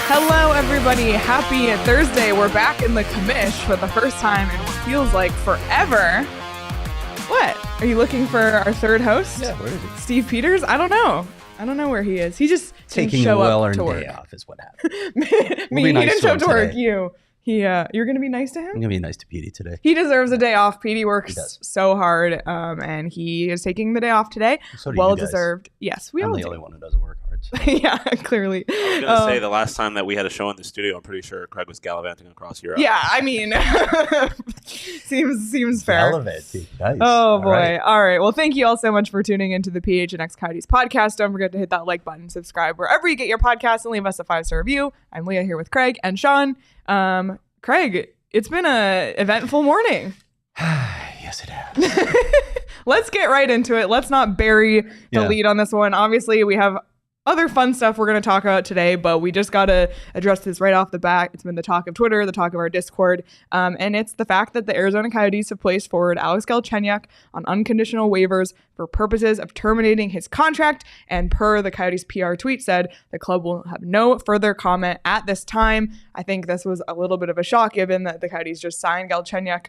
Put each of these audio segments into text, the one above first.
Hello, everybody. Happy Thursday. We're back in the commish for the first time in what feels like forever. What? Are you looking for our third host? Yeah, where is he? Steve Peters? I don't know where he is. He just taking didn't show a up to well-earned work. day off is what happened. He didn't show up to work. You're going to be nice to him? I'm going to be nice to Petey today. He deserves a day off. Petey works so hard, and he is taking the day off today. So do well you guys. Deserved. Yes, I'm the only one who doesn't work hard. So. Yeah, clearly. I was going to say the last time that we had a show in the studio, I'm pretty sure Craig was gallivanting across Europe. Yeah, I mean, seems fair. Gallivanting. Nice. Oh, boy. All right. Well, thank you all so much for tuning into the PHNX Coyotes Podcast. Don't forget to hit that like button, subscribe wherever you get your podcasts, and leave us a 5-star review. I'm Leah here with Craig and Sean. Craig, it's been a eventful morning. Yes, it has. Let's get right into it. Let's not bury the lead on this one. Obviously, we have other fun stuff we're going to talk about today, but we just got to address this right off the bat. It's been the talk of Twitter, the talk of our Discord, and it's the fact that the Arizona Coyotes have placed forward Alex Galchenyuk on unconditional waivers for purposes of terminating his contract, and per the Coyotes PR tweet said, the club will have no further comment at this time. I think this was a little bit of a shock given that the Coyotes just signed Galchenyuk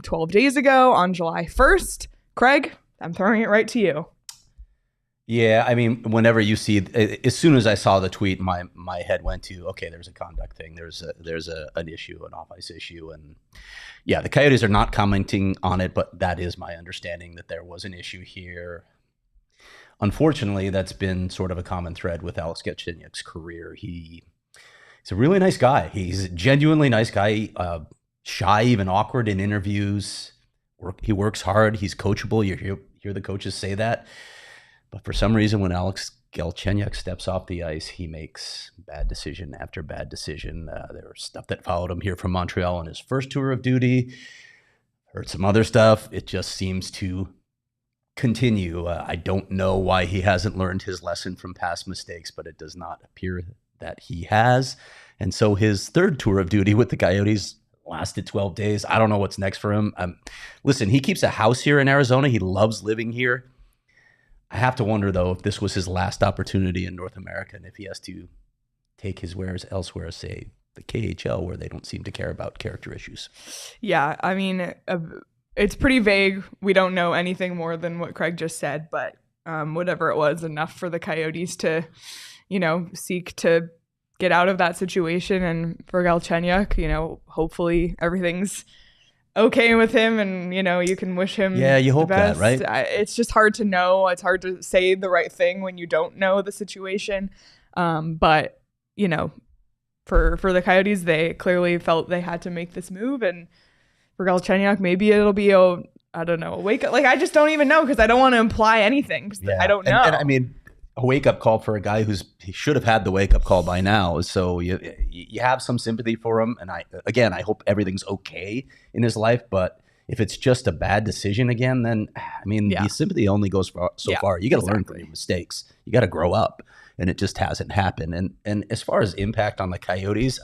12 days ago on July 1st. Craig, I'm throwing it right to you. Yeah, I mean, whenever you see, as soon as I saw the tweet, my head went to, okay, there's a conduct thing. There's an issue, an off-ice issue. And yeah, the Coyotes are not commenting on it, but that is my understanding that there was an issue here. Unfortunately, that's been sort of a common thread with Alex Galchenyuk's career. He's a really nice guy. He's a genuinely nice guy, shy, even awkward in interviews. He works hard. He's coachable. You hear the coaches say that. But for some reason, when Alex Galchenyuk steps off the ice, he makes bad decision after bad decision. There was stuff that followed him here from Montreal on his first tour of duty. Heard some other stuff. It just seems to continue. I don't know why he hasn't learned his lesson from past mistakes, but it does not appear that he has. And so his third tour of duty with the Coyotes lasted 12 days. I don't know what's next for him. Listen, he keeps a house here in Arizona. He loves living here. I have to wonder, though, if this was his last opportunity in North America and if he has to take his wares elsewhere, say the KHL, where they don't seem to care about character issues. Yeah, I mean, it's pretty vague. We don't know anything more than what Craig just said, but whatever it was, enough for the Coyotes to, seek to get out of that situation. And for Galchenyuk, hopefully everything's okay with him, and you can wish him you hope the best. that, right? It's just hard to know. It's hard to say the right thing when you don't know the situation, but for the Coyotes, they clearly felt they had to make this move, and for Galchenyuk, maybe it'll be a wake up. Like, I just don't even know, because I don't want to imply anything. I don't know. And I mean, a wake-up call for a guy he should have had the wake-up call by now. So you have some sympathy for him. And I hope everything's okay in his life. But if it's just a bad decision again, then, the sympathy only goes so far. You got to learn from your mistakes. You got to grow up. And it just hasn't happened. And as far as impact on the Coyotes,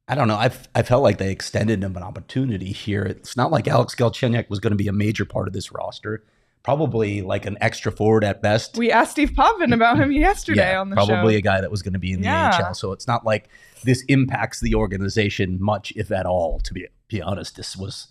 I don't know. I felt like they extended him an opportunity here. It's not like Alex Galchenyuk was going to be a major part of this roster. Probably like an extra forward at best. We asked Steve Potvin about him yesterday on the show. Probably a guy that was going to be in the NHL. So it's not like this impacts the organization much, if at all, to be honest. This was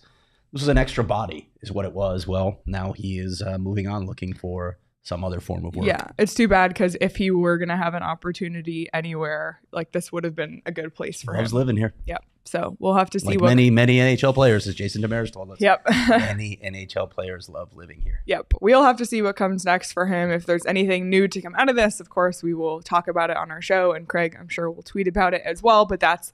an extra body is what it was. Well, now he is moving on, looking for some other form of work. Yeah, it's too bad, because if he were going to have an opportunity anywhere, like, this would have been a good place for him. Loves living here. Yep. So we'll have to see like many NHL players, as Jason Demers told us. Yep. Many NHL players love living here. Yep. We'll have to see what comes next for him. If there's anything new to come out of this, of course, we will talk about it on our show. And Craig, I'm sure, will tweet about it as well. But that's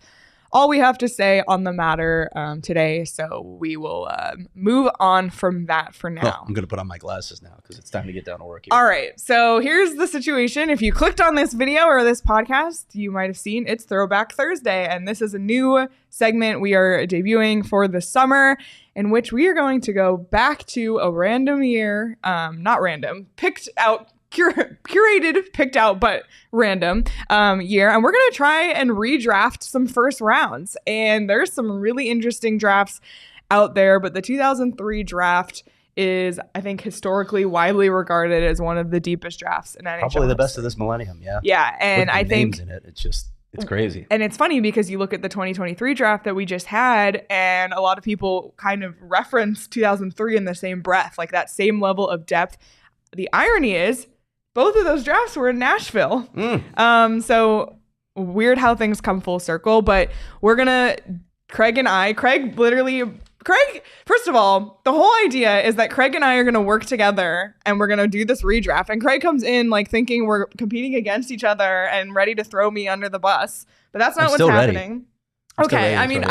all we have to say on the matter today. So we will move on from that for now. Well, I'm going to put on my glasses now because it's time to get down to work here. All right. So here's the situation. If you clicked on this video or this podcast, you might have seen it's Throwback Thursday. And this is a new segment we are debuting for the summer, in which we are going to go back to a random year, not random, curated, picked out, but random year. And we're going to try and redraft some first rounds. And there's some really interesting drafts out there, but the 2003 draft is, I think, historically widely regarded as one of the deepest drafts in NHL. Probably the best of this millennium, yeah. Yeah, and I think names in it, it's just It's crazy. And it's funny because you look at the 2023 draft that we just had, and a lot of people kind of reference 2003 in the same breath, like that same level of depth. The irony is both of those drafts were in Nashville. So weird how things come full circle, but we're going to, Craig, first of all, the whole idea is that Craig and I are going to work together and we're going to do this redraft. And Craig comes in like thinking we're competing against each other and ready to throw me under the bus. But that's not what's happening. Okay. I mean,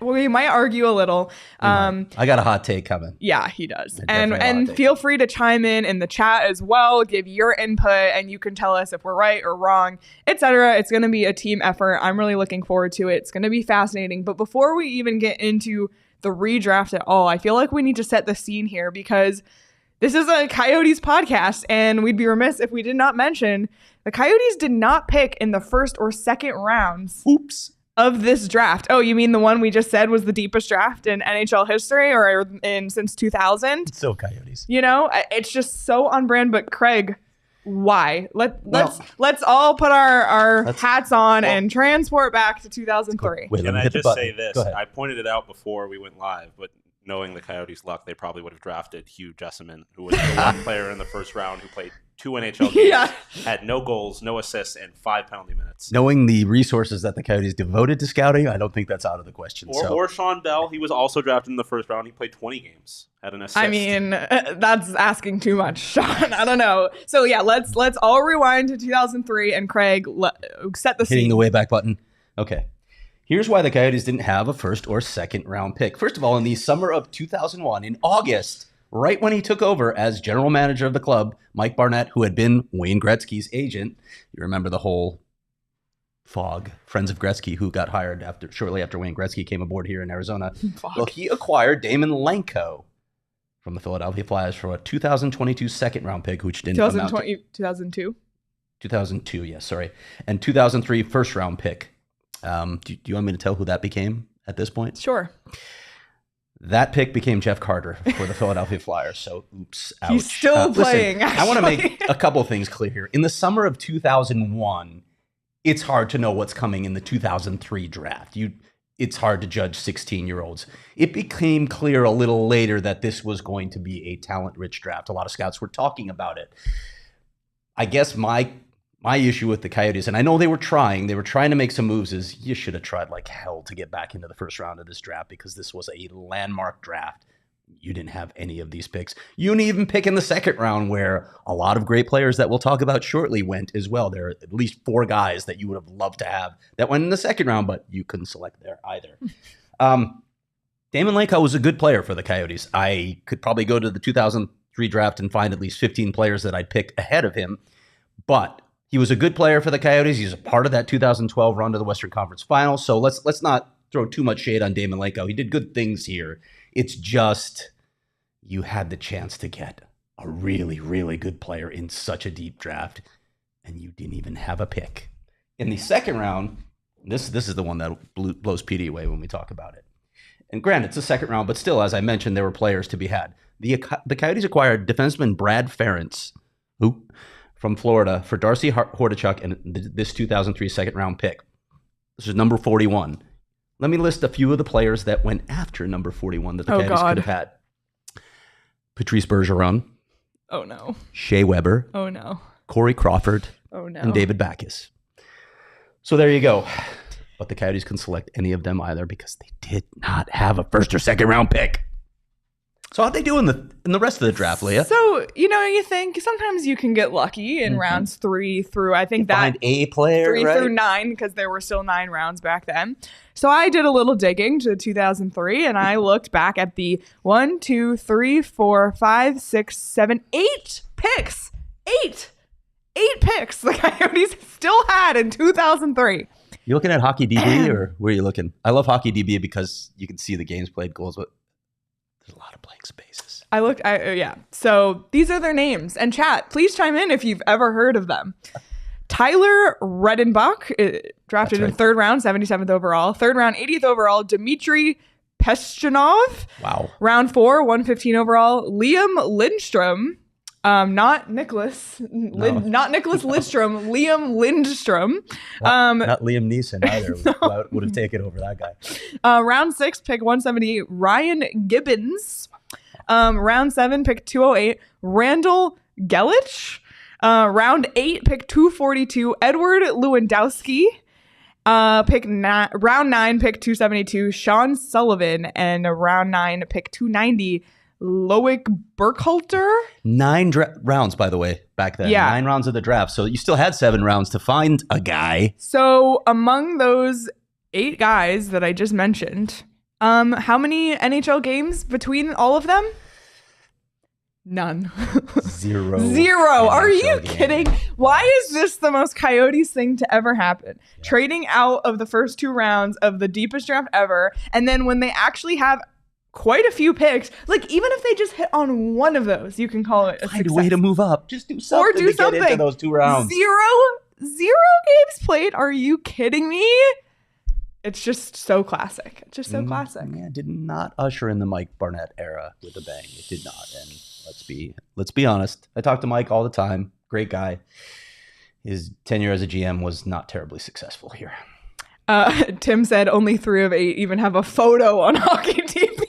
we might argue a little. I got a hot take coming. Yeah, he does. And feel free to chime in the chat as well. Give your input and you can tell us if we're right or wrong, etc. It's going to be a team effort. I'm really looking forward to it. It's going to be fascinating. But before we even get into the redraft at all, I feel like we need to set the scene here because this is a Coyotes podcast and we'd be remiss if we did not mention the Coyotes did not pick in the 1st or 2nd rounds of this draft. Oh, you mean the one we just said was the deepest draft in NHL history or since 2000? So Coyotes. You know, it's just so on brand. But Craig, why? Let's all put our hats on and transport back to 2003. Wait, can I just say this? I pointed it out before we went live, but knowing the Coyotes' luck, they probably would have drafted Hugh Jessamine, who was the one player in the 1st round who played 2 NHL games, had no goals, no assists, and 5 penalty minutes. Knowing the resources that the Coyotes devoted to scouting, I don't think that's out of the question. Or Sean Bell, he was also drafted in the 1st round. He played 20 games, had an assist. I mean, that's asking too much, Sean. I don't know. So yeah, let's all rewind to 2003, and Craig, set the scene. Hitting the way back button. Okay. Here's why the Coyotes didn't have a 1st or 2nd round pick. First of all, in the summer of 2001, in August, right when he took over as general manager of the club, Mike Barnett, who had been Wayne Gretzky's agent, you remember the whole fog, Friends of Gretzky, who got hired shortly after Wayne Gretzky came aboard here in Arizona. Well, he acquired Damon Lenko from the Philadelphia Flyers for a 2022 2nd round pick, which didn't come out. 2002? 2002, yes, sorry. And 2003 1st round pick. Do you want me to tell who that became at this point? Sure. That pick became Jeff Carter for the Philadelphia Flyers. So, oops, ouch. He's still playing. Listen, I want to make a couple of things clear here. In the summer of 2001, it's hard to know what's coming in the 2003 draft. It's hard to judge 16-year-olds. It became clear a little later that this was going to be a talent-rich draft. A lot of scouts were talking about it. I guess my issue with the Coyotes, and I know they were trying to make some moves, is you should have tried like hell to get back into the 1st round of this draft because this was a landmark draft. You didn't have any of these picks. You didn't even pick in the 2nd round where a lot of great players that we'll talk about shortly went as well. There are at least 4 guys that you would have loved to have that went in the 2nd round, but you couldn't select there either. Damon Lenko was a good player for the Coyotes. I could probably go to the 2003 draft and find at least 15 players that I'd pick ahead of him, but he was a good player for the Coyotes. He's a part of that 2012 run to the Western Conference Finals. So let's not throw too much shade on Damon Lenko. He did good things here. It's just you had the chance to get a really, really good player in such a deep draft, and you didn't even have a pick. In the 2nd round, this is the one that blows Petey away when we talk about it. And granted, it's a 2nd round, but still, as I mentioned, there were players to be had. The Coyotes acquired defenseman Brad Ferentz, who from Florida, for Darcy Hordichuk and this 2003 2nd round pick. This is number 41. Let me list a few of the players that went after number 41 that the Coyotes could have had. Patrice Bergeron. Oh, no. Shea Weber. Oh, no. Corey Crawford. Oh, no. And David Backes. So there you go. But the Coyotes couldn't select any of them either because they did not have a 1st or 2nd round pick. So how'd they do in the rest of the draft, Leah? So, you think sometimes you can get lucky in rounds 3 through, I think find a player, 3 through 9, because there were still 9 rounds back then. So I did a little digging to 2003, and I looked back at the 1, 2, 3, 4, 5, 6, 7, 8 picks. 8 picks the Coyotes still had in 2003. You looking at Hockey DB or where are you looking? I love Hockey DB because you can see the games played, goals, but there's a lot of blank spaces. Yeah. So these are their names. And chat, please chime in if you've ever heard of them. Tyler Redenbach, drafted in 3rd round, 77th overall. 3rd round, 80th overall. Dmitry Peshchanov. Wow. Round 4, 115 overall. Liam Lindstrom. Not Nicholas. Not Nicholas Lidstrom. Liam Lindstrom. Not Liam Neeson either. No. Would have taken over that guy. Round 6, pick 178, Ryan Gibbons. Round 7, pick 208, Randall Gelich. Round 8, pick 242, Edward Lewandowski. Round 9, pick 272, Sean Sullivan. And round 9, pick 290, Loic Burkhalter. 9 rounds, by the way, back then. Yeah. 9 rounds of the draft. So you still had 7 rounds to find a guy. So among those 8 guys that I just mentioned, how many NHL games between all of them? None. 0. 0. Are you games. kidding? Why is this the most Coyotes thing to ever happen? Yeah. Trading out of the first 2 rounds of the deepest draft ever. And then when they actually have quite a few picks, like even if they just hit on one of those, you can call it a success. Find a way to move up. Just do something or do to something. Get into those 2 rounds. 0 games played. Are you kidding me? It's just so classic. It's just so classic. Yeah, did not usher in the Mike Barnett era with a bang. It did not. And let's be honest. I talk to Mike all the time. Great guy. His tenure as a GM was not terribly successful here. Tim said only 3 of 8 even have a photo on Hockey TV.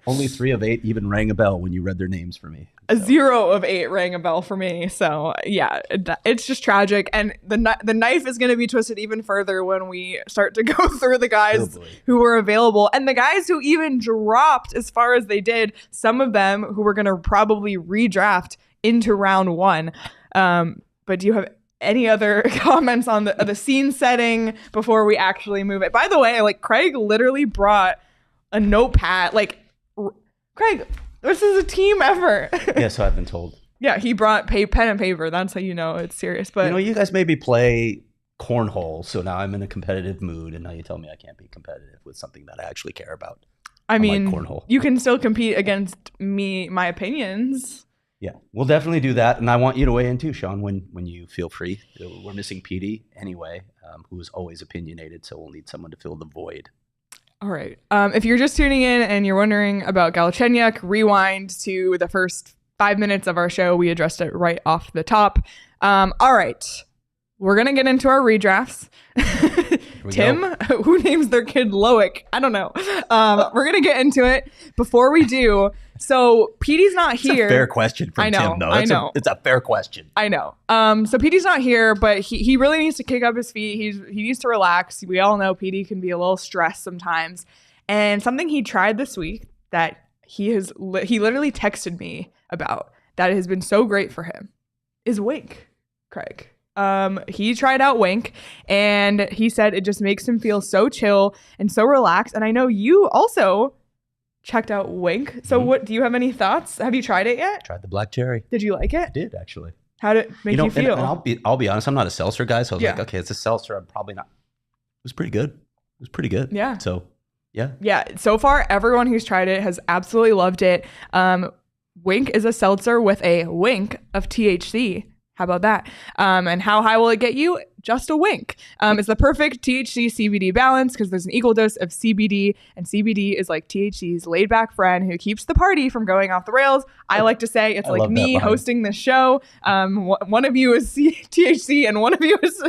Only 3 of 8 even rang a bell when you read their names for me. So. 0 of 8 rang a bell for me. So yeah, it's just tragic. And the knife is going to be twisted even further when we start to go through the guys who were available and the guys who even dropped as far as they did. Some of them who were going to probably redraft into round 1. But do you have any other comments on the scene setting before we actually move it? By the way, like Craig literally brought a notepad. Like Craig, this is a team effort. Yeah, so I've been told. Yeah, he brought pen and paper. That's how you know it's serious. But you guys made me play cornhole, so now I'm in a competitive mood, and now you tell me I can't be competitive with something that I actually care about. I mean, like cornhole. You can still compete against my opinions. Yeah, we'll definitely do that, and I want you to weigh in too, Sean, when you feel free. We're missing PD anyway, who is always opinionated, so we'll need someone to fill the void. All right. If you're just tuning in and you're wondering about Galchenyuk, rewind to the first 5 minutes of our show. We addressed it right off the top. All right. We're going to get into our redrafts. Tim, who names their kid Loic? I don't know. We're going to get into it. Before we do, so PD's not here. It's a fair question from Tim, though. I know. It's a fair question. I know. So PD's not here, but he really needs to kick up his feet. He needs to relax. We all know PD can be a little stressed sometimes. And something he tried this week that he literally texted me about that has been so great for him is Wink, Craig. He tried out Wink and he said it just makes him feel so chill and so relaxed. And I know you also checked out Wink. So what, do you have any thoughts? Have you tried it yet? Tried the black cherry. Did you like it? I did, actually. How did it make you feel? And I'll be honest, I'm not a seltzer guy. So I was like, okay, it's a seltzer. I'm probably not. It was pretty good. Yeah. So yeah. Yeah. So far, everyone who's tried it has absolutely loved it. Wink is a seltzer with a wink of THC. How about that? And how high will it get you? Just a wink. It's the perfect THC CBD balance because there's an equal dose of CBD, and CBD is like THC's laid back friend who keeps the party from going off the rails. I like to say it's like me hosting this show. One of you is THC and one of you is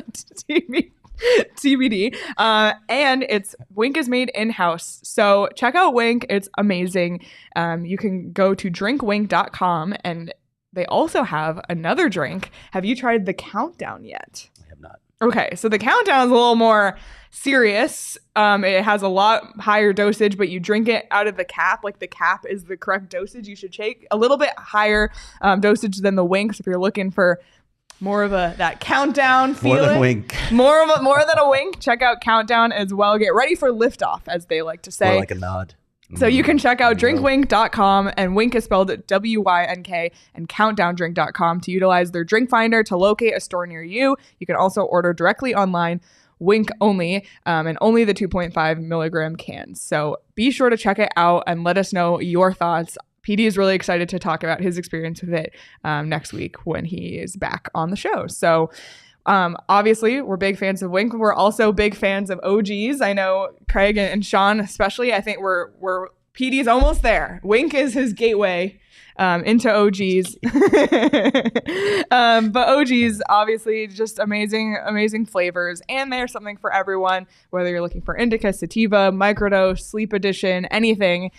CBD. And Wink is made in-house. So check out Wink. It's amazing. You can go to drinkwink.com and they also have another drink. Have you tried the Countdown yet? I have not. Okay, so the Countdown is a little more serious. It has a lot higher dosage, but you drink it out of the cap. Like the cap is the correct dosage. You should take a little bit higher dosage than the Winks if you're looking for more of that Countdown feeling. More than Wink. More than a Wink. Check out Countdown as well. Get ready for liftoff, as they like to say. Or like a nod. So you can check out drinkwink.com, and Wink is spelled WYNK, and countdowndrink.com to utilize their drink finder to locate a store near you. You can also order directly online, Wink only, and only the 2.5 milligram cans. So be sure to check it out and let us know your thoughts. PD is really excited to talk about his experience with it next week when he is back on the show. So obviously we're big fans of Wink. We're also big fans of OGs. I know Craig and Sean especially. I think we're PD's almost there. Wink is his gateway into OGs. But OGs, obviously, just amazing flavors. And there's something for everyone, whether you're looking for indica, sativa, microdose, sleep edition, anything.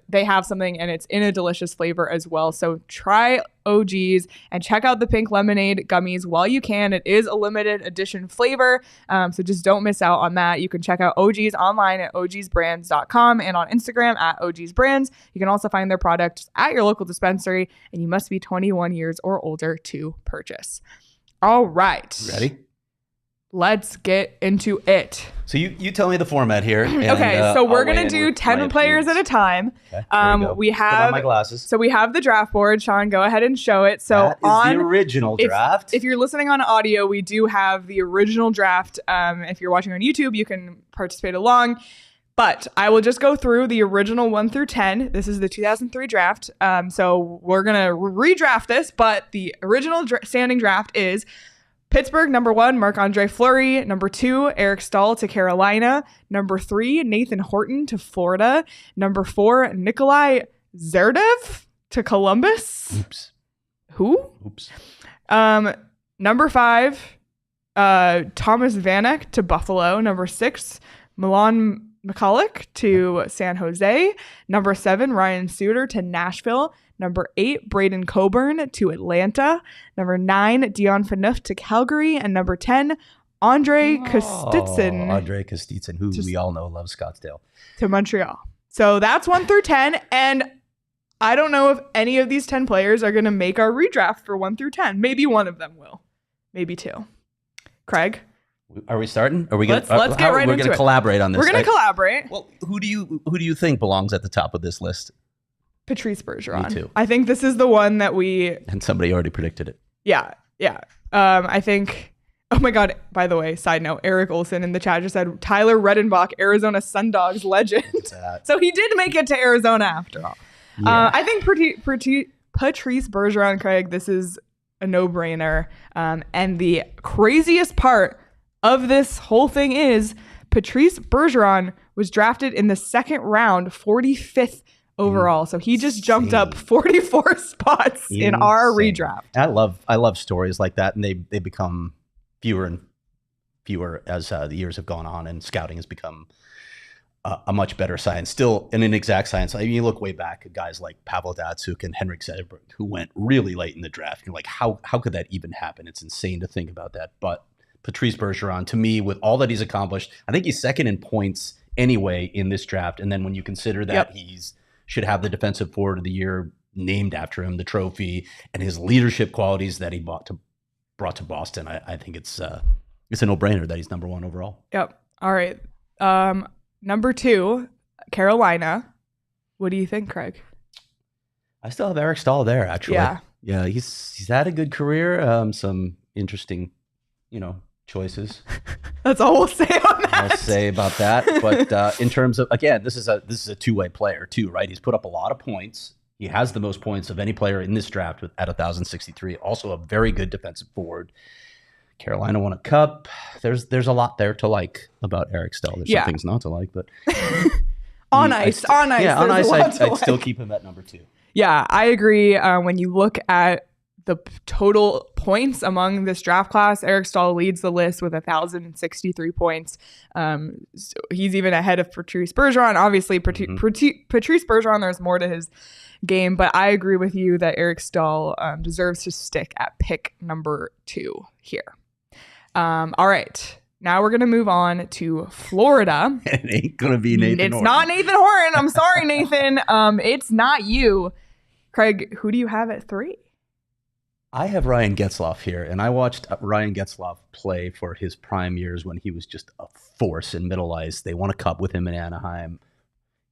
They have something, and it's in a delicious flavor as well. So try OGs and check out the pink lemonade gummies while you can. It is a limited edition flavor, so just don't miss out on that. You can check out OGs online at ogsbrands.com and on Instagram at ogsbrands. You can also find their products at your local dispensary, and you must be 21 years or older to purchase. All right. Ready? Let's get into it. So you tell me the format here. And, okay, so we're going to do 10 players at a time. Okay, we have put on my glasses. So we have the draft board. Sean, go ahead and show it. So that is the original draft. If you're listening on audio, we do have the original draft. If you're watching on YouTube, you can participate along. But I will just go through the original 1 through 10. This is the 2003 draft. So we're going to redraft this, but the original standing draft is Pittsburgh, number 1, Marc-Andre Fleury. Number 2, Eric Staal to Carolina. Number 3, Nathan Horton to Florida. Number 4, Nikolai Zerdev to Columbus. Oops. Who? Oops. Number 5, Thomas Vanek to Buffalo. Number 6, Milan McCulloch to San Jose. Number 7, Ryan Suter to Nashville. Number 8, Braden Coburn to Atlanta. Number 9, Dion Phaneuf to Calgary. And number 10, Andre Kostitsyn. Andre Kostitsyn, who we all know loves Scottsdale. To Montreal. So that's 1 through 10. And I don't know if any of these 10 players are going to make our redraft for 1 through 10. Maybe one of them will. Maybe 2. Craig? Are we starting? Are we going? Let's get right into it. We're going to collaborate on this. We're going to collaborate. Well, who do you think belongs at the top of this list? Patrice Bergeron. Me too. I think this is the one that we... And somebody already predicted it. Yeah. I think... Oh my God. By the way, side note, Eric Olson in the chat just said Tyler Redenbach, Arizona Sundogs legend. So he did make it to Arizona after all. Yeah. I think Patrice Bergeron, Craig, this is a no-brainer. And the craziest part of this whole thing is Patrice Bergeron was drafted in the 2nd round, 45th overall. So he just jumped up 44 spots in our redraft. I love stories like that, and they become fewer and fewer as the years have gone on, and scouting has become a much better science. Still an inexact science. I mean, you look way back at guys like Pavel Datsyuk and Henrik Zetterberg, who went really late in the draft. You're like, how could that even happen? It's insane to think about that. But Patrice Bergeron, to me, with all that he's accomplished, I think he's 2nd in points anyway in this draft. And then when you consider that he's should have the Defensive Forward of the Year named after him, the trophy, and his leadership qualities that he brought to Boston, I think it's a no-brainer that he's number 1 overall. Yep. All right. Number 2, Carolina. What do you think, Craig? I still have Eric Staal there, actually. Yeah. He's had a good career. Some interesting, choices. That's all we'll say on that. I'll say about that. But in terms of, again, this is a two-way player too, right? He's put up a lot of points. He has the most points of any player in this draft at 1,063. Also a very good defensive forward. Carolina won a cup. There's a lot there to like about Eric Staal. There's some things not to like, but on ice. Yeah, on ice, I'd still keep him at number 2. Yeah, I agree. When you look at the total points among this draft class, Eric Staal leads the list with 1,063 points. So he's even ahead of Patrice Bergeron. Obviously, Patrice Bergeron, there's more to his game, but I agree with you that Eric Staal deserves to stick at pick number 2 here. All right. Now we're going to move on to Florida. It ain't going to be Nathan Horton. It's not Nathan Horton. I'm sorry, Nathan. It's not you. Craig, who do you have at 3? I have Ryan Getzlaf here, and I watched Ryan Getzlaf play for his prime years when he was just a force in middle ice. They won a cup with him in Anaheim.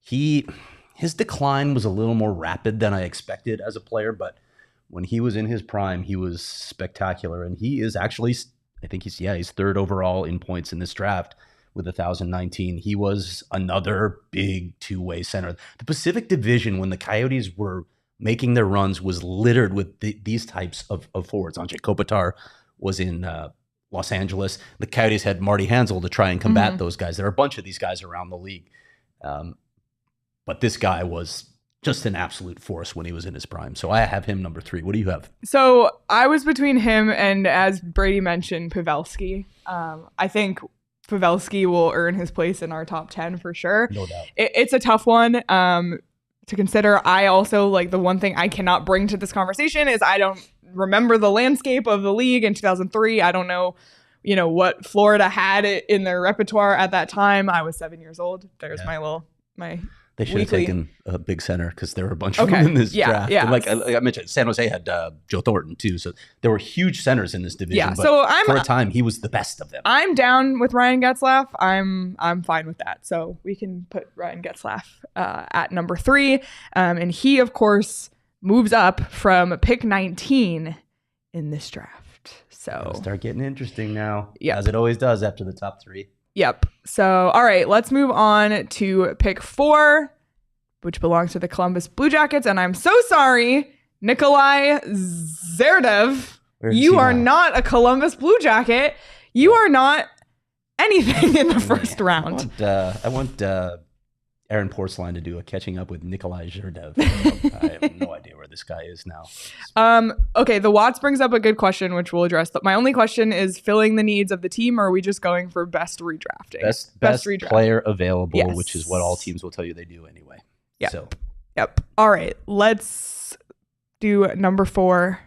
His decline was a little more rapid than I expected as a player, but when he was in his prime, he was spectacular, and he is actually, I think he's 3rd overall in points in this draft with 1,019. He was another big two-way center. The Pacific Division, when the Coyotes were making their runs, was littered with these types of forwards. Andrei Kopitar was in Los Angeles. The Coyotes had Marty Hanzal to try and combat those guys. There are a bunch of these guys around the league. But this guy was just an absolute force when he was in his prime. So I have him number 3. What do you have? So I was between him and, as Brady mentioned, Pavelski. I think Pavelski will earn his place in our top 10 for sure. No doubt. It's a tough one to consider. I also, like, the one thing I cannot bring to this conversation is I don't remember the landscape of the league in 2003. I don't know, what Florida had in their repertoire at that time. I was 7 years old. There's my They should weekly. have taken a big center because there were a bunch of them in this draft. Yeah. And like I mentioned, San Jose had Joe Thornton too. So there were huge centers in this division. Yeah, but so for a time, he was the best of them. I'm down with Ryan Getzlaf. I'm fine with that. So we can put Ryan Getzlaf at number 3. And he, of course, moves up from pick 19 in this draft. So It'll start getting interesting now, Yep. as it always does after the top 3. Yep. So, all right, let's move on to pick 4, which belongs to the Columbus Blue Jackets. And I'm so sorry, Nikolai Zerdev. You are not a Columbus Blue Jacket. You are not anything in the first round. I want Aaron Porcelain to do a catching up with Nikolai Zerdev. I have no idea where this guy is now. Okay, the Watts brings up a good question, which we'll address. But my only question is filling the needs of the team, or are we just going for best redrafting? Best redraft. player available, Yes. which is what all teams will tell you they do anyway. Yep. So. Yep. All right, let's do number 4.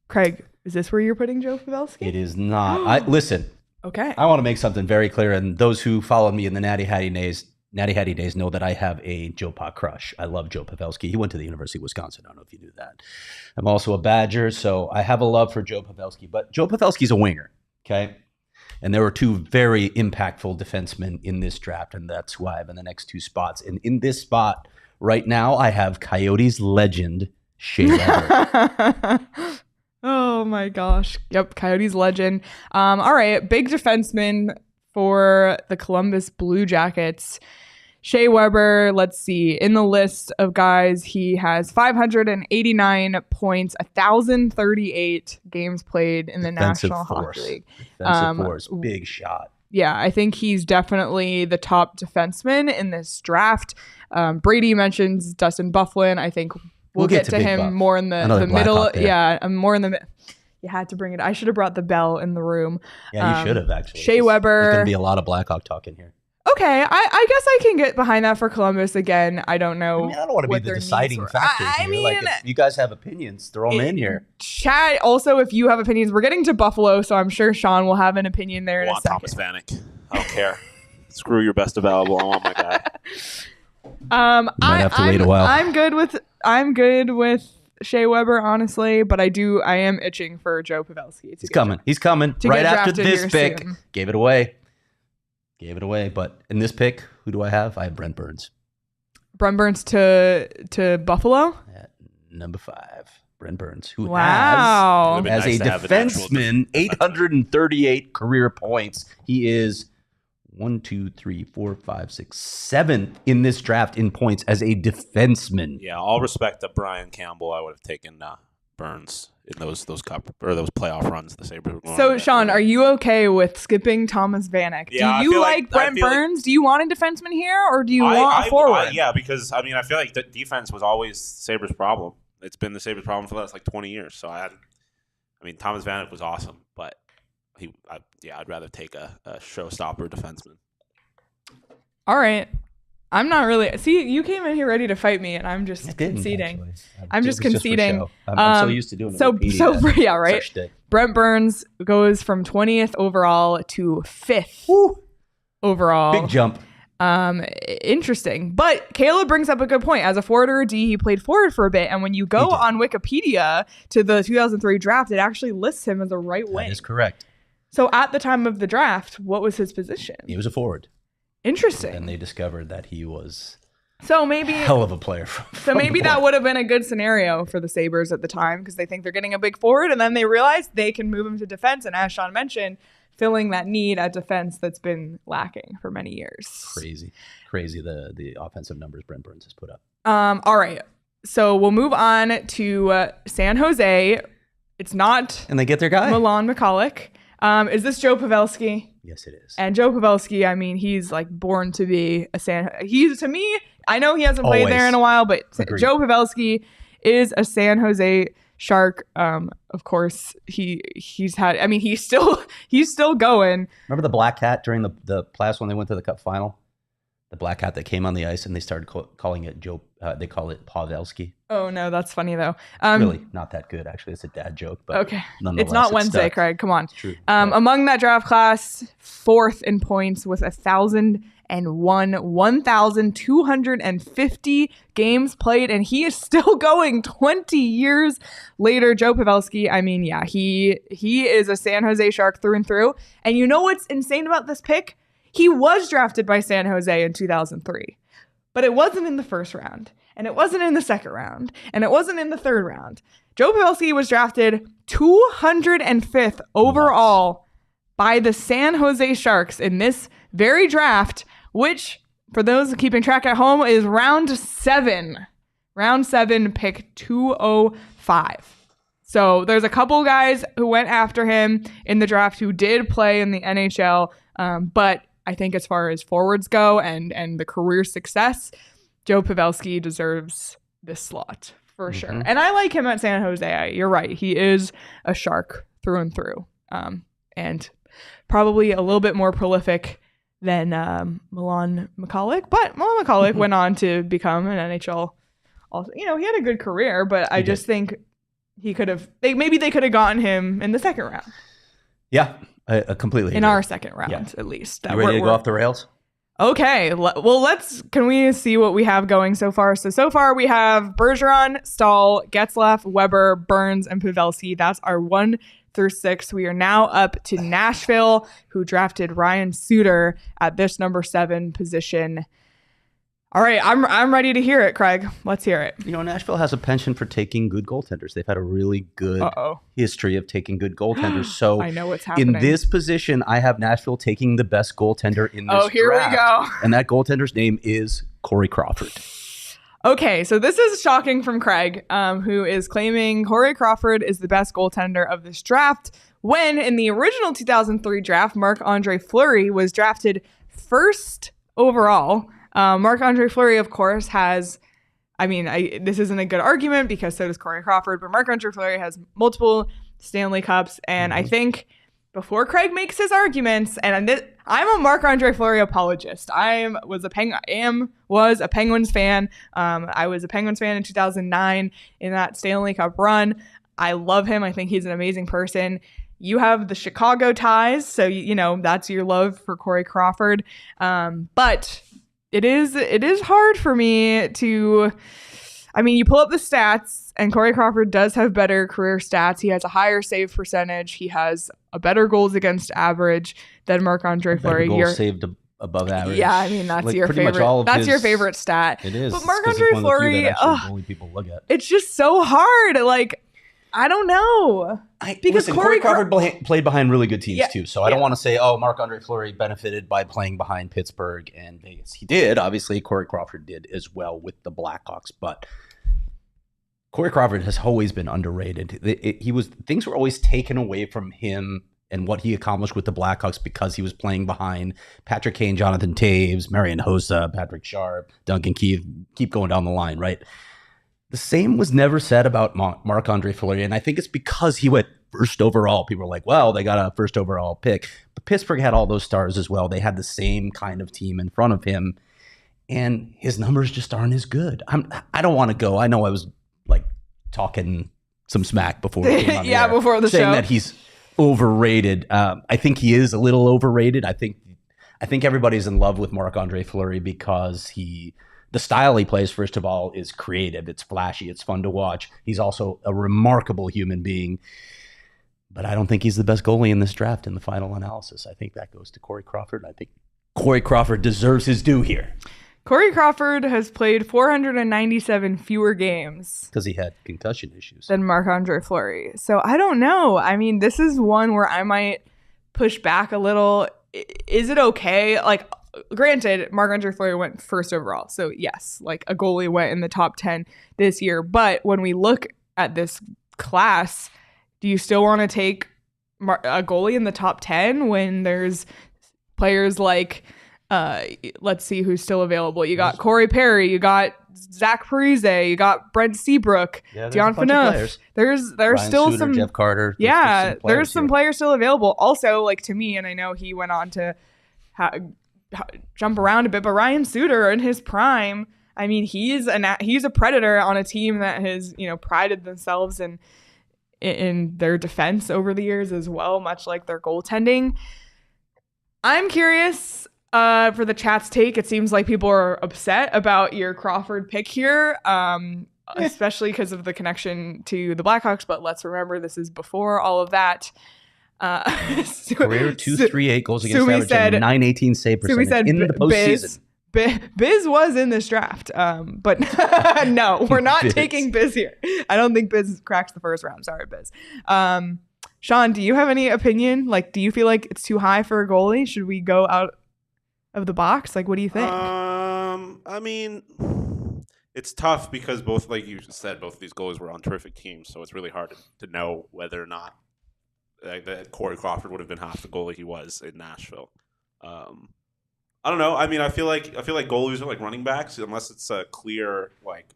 Craig, is this where you're putting Joe Pavelski? It is not. Listen. Okay. I want to make something very clear, and those who followed me in the Natty Hattie days know that I have a Joe Pa crush. I love Joe Pavelski. He went to the University of Wisconsin. I don't know if you knew that. I'm also a Badger, so I have a love for Joe Pavelski. But Joe Pavelski's a winger, okay? And there were 2 very impactful defensemen in this draft, and that's who I have in the next 2 spots. And in this spot right now, I have Coyotes legend Shea Weber. Oh my gosh. Yep, Coyotes legend. All right, big defenseman for the Columbus Blue Jackets. Shea Weber, let's see. In the list of guys, he has 589 points, 1,038 games played in the National Hockey League. Defensive force, big shot. Yeah, I think he's definitely the top defenseman in this draft. Brady mentions Dustin Byfuglien. I think we'll get to him more in the middle. Yeah, more in the. You had to bring it. I should have brought the bell in the room. Yeah, you should have actually. Shea Weber. There's going to be a lot of Blackhawk talk in here. Okay, I guess I can get behind that for Columbus again. I don't know. I don't want to be the deciding factor here. Like, if you guys have opinions, throw them in here. Chat. Also, if you have opinions, we're getting to Buffalo, so I'm sure Sean will have an opinion there in a second. Thomas Vanek. I don't care. Screw your best available. I want my guy. Might have to wait a while. I'm good with Shea Weber, honestly, but I am itching for Joe Pavelski. He's coming. Right after this pick. Soon. Gave it away. But in this pick, who do I have? I have Brent Burns. Brent Burns to Buffalo? At number 5. Brent Burns, who has as a defenseman, 838 career points. He is 7th in this draft in points as a defenseman. Yeah, all respect to Brian Campbell. I would have taken Burns in those cup or those playoff runs. The Sabres were going So, Sean, are you okay with skipping Thomas Vanek? Yeah, do you like Brent Burns? Do you want a defenseman here, or do you want a forward? Yeah, because I feel like the defense was always Sabres' problem. It's been the Sabres' problem for the last 20 years. So Thomas Vanek was awesome, but I'd rather take a showstopper defenseman. All right. I'm not really. See, you came in here ready to fight me, and I'm just conceding. I'm just conceding. I'm so used to doing it. So yeah, right. Brent Burns goes from 20th overall to 5th overall. Big jump. Interesting. But Caleb brings up a good point. As a forward or a D, he played forward for a bit, and when you go on Wikipedia to the 2003 draft, it actually lists him as a right wing. That is correct. So at the time of the draft, what was his position? He was a forward. Interesting. And they discovered that he was maybe hell of a player. Maybe that would have been a good scenario for the Sabres at the time, because they think they're getting a big forward, and then they realize they can move him to defense. And as Sean mentioned, filling that need at defense that's been lacking for many years. Crazy the offensive numbers Brent Burns has put up. All right. So we'll move on to San Jose. It's not and they get their guy. Milan Michalek. Is this Joe Pavelski? Yes, it is. And Joe Pavelski, I mean, he's like born to be a he's, to me, I know he hasn't played there in a while, but Agreed. Joe Pavelski is a San Jose Shark. Of course, he's had, I mean, he's still going. Remember the black hat during the playoffs when they went to the Cup final? The black hat that came on the ice and they started calling it Joe. They call it Pavelski. Oh no, that's funny though. Really not that good actually. It's a dad joke, but okay. It's not Wednesday, stuck. Craig. Come on. It's true. Among that draft class, 4th in points with 1,250 games played, and he is still going 20 years later. Joe Pavelski. I mean, yeah, he is a San Jose Shark through and through. And you know what's insane about this pick? He was drafted by San Jose in 2003, but it wasn't in the 1st round, and it wasn't in the 2nd round, and it wasn't in the 3rd round. Joe Pavelski was drafted 205th overall by the San Jose Sharks in this very draft, which, for those keeping track at home, is round 7. Round 7, pick 205. So there's a couple guys who went after him in the draft who did play in the NHL, but I think as far as forwards go and the career success, Joe Pavelski deserves this slot for sure. And I like him at San Jose. You're right. He is a Shark through and through. And probably a little bit more prolific than Milan Michalek. But Milan Michalek went on to become an NHL. Also, he had a good career, but I just think he could have, maybe they could have gotten him in the 2nd round. Yeah. I completely in agree. our 2nd round, at least. You ready to go off the rails? Okay. Well, can we see what we have going so far? So far we have Bergeron, Stahl, Getzlaf, Weber, Burns, and Pavelski. That's our 1 through 6. We are now up to Nashville, who drafted Ryan Suter at this number 7 position. All right, I'm ready to hear it, Craig. Let's hear it. Nashville has a penchant for taking good goaltenders. They've had a really good history of taking good goaltenders. So I know what's happening. In this position, I have Nashville taking the best goaltender in this draft. Oh, here we go. And that goaltender's name is Corey Crawford. Okay, so this is shocking from Craig, who is claiming Corey Crawford is the best goaltender of this draft, when in the original 2003 draft, Marc-Andre Fleury was drafted 1st overall. Marc-Andre Fleury, of course, has, this isn't a good argument because so does Corey Crawford, but Marc-Andre Fleury has multiple Stanley Cups. And I think before Craig makes his arguments, and I'm a Marc-Andre Fleury apologist. I was a Penguins fan. I was a Penguins fan in 2009 in that Stanley Cup run. I love him. I think he's an amazing person. You have the Chicago ties, so that's your love for Corey Crawford. But it is hard for me to, you pull up the stats, and Corey Crawford does have better career stats. He has a higher save percentage. He has a better goals against average than Marc-Andre Fleury. Goals saved above average. Yeah, that's your favorite. That's your favorite stat. It is. But Marc-Andre Fleury, only people look at. It's just so hard. I don't know. Because Corey Crawford played behind really good teams too. So I don't want to say, Marc-Andre Fleury benefited by playing behind Pittsburgh and Vegas. He did. Obviously, Corey Crawford did as well with the Blackhawks. But Corey Crawford has always been underrated. Things were always taken away from him and what he accomplished with the Blackhawks because he was playing behind Patrick Kane, Jonathan Toews, Marian Hossa, Patrick Sharp, Duncan Keith. Keep going down the line, right? The same was never said about Marc-Andre Fleury, and I think it's because he went 1st overall. People were like, well, they got a 1st overall pick. But Pittsburgh had all those stars as well. They had the same kind of team in front of him, and his numbers just aren't as good. I don't want to go. I know I was talking some smack before we came on the before the show. Saying that he's overrated. I think he is a little overrated. I think everybody's in love with Marc-Andre Fleury because the style he plays, first of all, is creative. It's flashy. It's fun to watch. He's also a remarkable human being. But I don't think he's the best goalie in this draft in the final analysis. I think that goes to Corey Crawford. I think Corey Crawford deserves his due here. Corey Crawford has played 497 fewer games. Because he had concussion issues. Than Marc-Andre Fleury. So I don't know. This is one where I might push back a little. Is it okay? Granted, Marc-Andre Fleury went 1st overall. So yes, a goalie went in the top 10 this year. But when we look at this class, do you still want to take a goalie in the top 10 when there's players like, let's see who's still available. You got Corey Perry, you got Zach Parise, you got Brent Seabrook, Dion Phaneuf. There's Ryan still Suter, some Jeff Carter. There's some players still available. Also, like to me, and I know he went on to jump around a bit, but Ryan Suter in his prime, I mean, he's a predator on a team that has, prided themselves in their defense over the years as well, much like their goaltending. I'm curious for the chat's take. It seems like people are upset about your Crawford pick here, especially because of the connection to the Blackhawks. But let's remember, this is before all of that. Career 238 goals against average and 918 save percentage in the postseason. Biz was in this draft, but no, we're not taking Biz here. I don't think Biz cracks the first round. Sorry, Biz. Sean, do you have any opinion? Like, do you feel like it's too high for a goalie? Should we go out of the box? Like, what do you think? I mean, it's tough because both, like you said, both of these goalies were on terrific teams, so it's really hard to know whether or not that Corey Crawford would have been half the goalie he was in Nashville. I don't know. I mean, I feel like goalies are like running backs, unless it's a clear like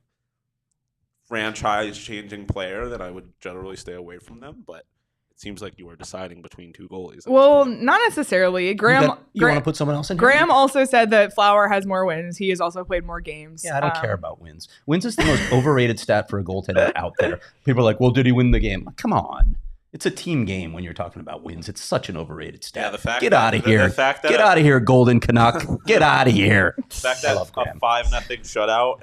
franchise-changing player, that I would generally stay away from them. But it seems like you are deciding between two goalies. Well, not necessarily. Graham, you want to put someone else in? Graham also said that Flower has more wins. He has also played more games. Yeah, I don't care about wins. Wins is the most overrated stat for a goaltender out there. People are like, "Well, did he win the game?" Like, come on. It's a team game when you're talking about wins. It's such an overrated stat. Yeah, get out of here. Get out of here, Golden Canuck. Get out of here. The fact that a 5-0 shutout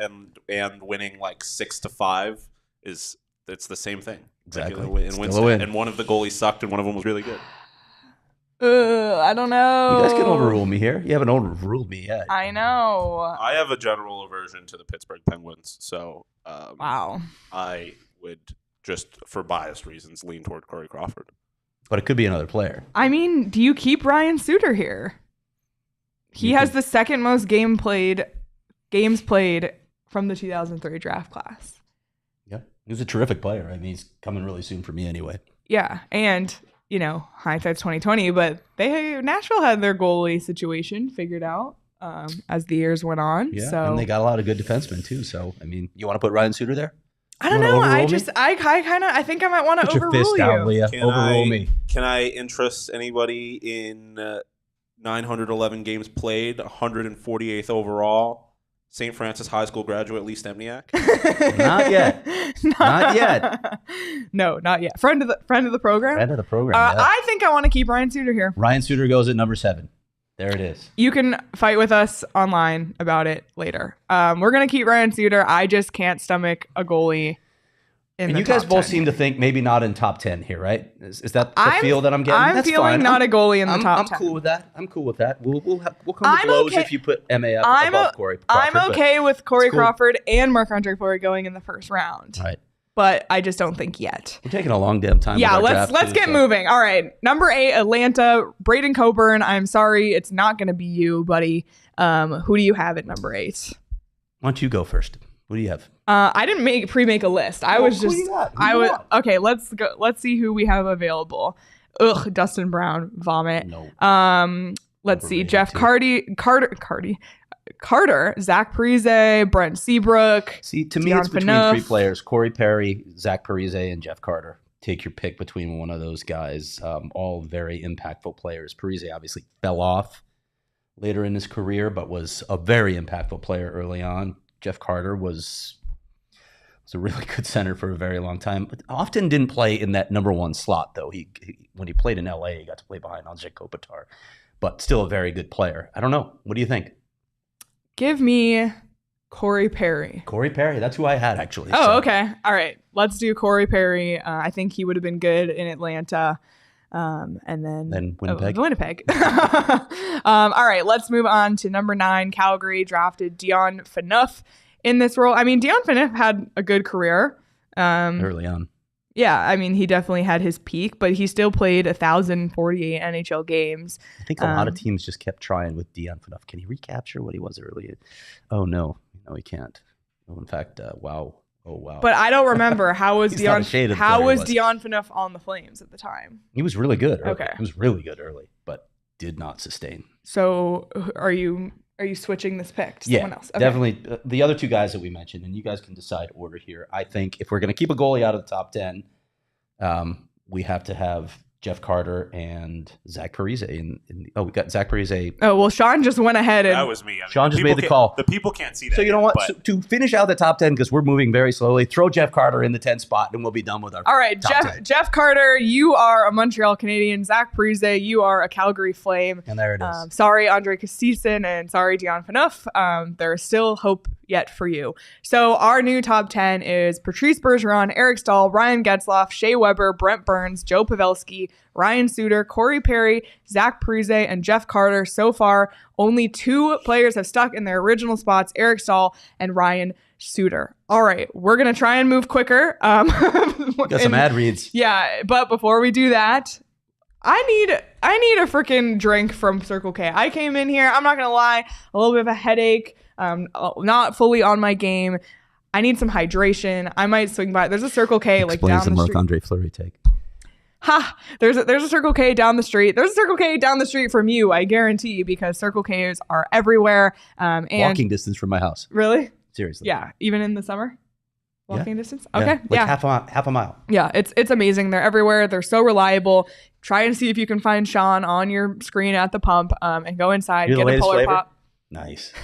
and winning like 6-5 it's the same thing. Exactly. And one of the goalies sucked and one of them was really good. I don't know. You guys can overrule me here. You haven't overruled me yet. I know. I have a general aversion to the Pittsburgh Penguins, so wow. I would, just for biased reasons, lean toward Corey Crawford. But it could be another player. I mean, do you keep Ryan Suter here? He has the second most games played from the 2003 draft class. Yeah, he's a terrific player. I mean, he's coming really soon for me anyway. Yeah, and hindsight's 2020, but Nashville had their goalie situation figured out as the years went on. Yeah, so. And they got a lot of good defensemen too. So I mean, you want to put Ryan Suter there? I don't know. I think I might want to overrule fist you. Down, Leah. Overrule me. Can I interest anybody in 911 games played, 148th overall, St. Francis High School graduate Lee Stempniak? Not yet. Not yet. No, not yet. Friend of the program. Friend of the program. Yeah. I think I want to keep Ryan Suter here. Ryan Suter goes at number 7. There it is. You can fight with us online about it later. We're going to keep Ryan Suter. I just can't stomach a goalie in the you guys top both 10. seem to think maybe not in top 10 here, right? Is that the feel that I'm getting? I'm That's feeling fine. not a goalie in the top 10. I'm cool with that. We'll come to blows if you put MAF above Corey Crawford. I'm okay with Corey Crawford and Marc-Andre Fleury going in the first round. Right. But I just don't think yet. We're taking a long damn time. Yeah, let's get moving. All right. Number 8, Atlanta, Braden Coburn. I'm sorry, it's not going to be you, buddy. Who do you have at number 8? Why don't you go first? What do you have? I didn't pre-make a list. Okay, let's go. Let's see who we have available. Dustin Brown, vomit. No. Let's see. Jeff Carter, Zach Parise, Brent Seabrook. See, to me, Dion it's between Phaneuf. 3 players: Corey Perry, Zach Parise, and Jeff Carter. Take your pick between one of those guys. All very impactful players. Parise obviously fell off later in his career, but was a very impactful player early on. Jeff Carter was a really good center for a very long time, but often didn't play in that number 1 slot, though. He when he played in LA, he got to play behind Andrzej Kopitar, but still a very good player. I don't know. What do you think? Give me Corey Perry. Corey Perry. That's who I had, actually. Okay. All right. Let's do Corey Perry. I think he would have been good in Atlanta. And then Winnipeg. Winnipeg. All right. Let's move on to number 9. Calgary drafted Dion Phaneuf in this role. I mean, Dion Phaneuf had a good career. Early on. Yeah, I mean, he definitely had his peak, but he still played 1,048 NHL games. I think a lot of teams just kept trying with Dion Phaneuf. Can he recapture what he was earlier? Oh, no, he can't. Oh, in fact, wow. Oh, wow. But I don't remember how was Dion Phaneuf on the Flames at the time? He was really good early. Okay. He was really good early, but did not sustain. So are you switching this pick to someone else? Okay. Definitely. The other two guys that we mentioned, and you guys can decide order here. I think if we're going to keep a goalie out of the top 10, we have to have Jeff Carter and Zach Parise. We got Zach Parise. Oh, well, Sean just went ahead and... That was me. I mean, Sean just made the call. The people can't see that. So you know what? So to finish out the top 10, because we're moving very slowly, throw Jeff Carter in the 10 spot, and we'll be done with our All right, Jeff Carter, you are a Montreal Canadian. Zach Parise, you are a Calgary Flame. And there it is. Sorry, Andre Kostitsyn, and sorry, Dion Phaneuf. There is still hope yet for you. So our new top 10 is Patrice Bergeron, Eric Stahl, Ryan Getzlaf, Shea Weber, Brent Burns, Joe Pavelski, Ryan Suter, Corey Perry, Zach Parise, and Jeff Carter. So far, only 2 players have stuck in their original spots, Eric Stahl and Ryan Suter. All right, we're going to try and move quicker. Got some ad reads. Yeah, but before we do that, I need a freaking drink from Circle K. I came in here, I'm not going to lie, a little bit of a headache. Not fully on my game. I need some hydration. I might swing by. There's a Circle K like down the street. Explains the Marc-Andre Fleury take. There's a Circle K down the street. There's a Circle K down the street from you, I guarantee, because Circle Ks are everywhere. And walking distance from my house. Really? Seriously. Yeah, even in the summer? Walking distance? Okay. Yeah. Half a mile. Yeah, it's amazing. They're everywhere. They're so reliable. Try and see if you can find Sean on your screen at the pump and go inside, get a Polar Pop. Nice.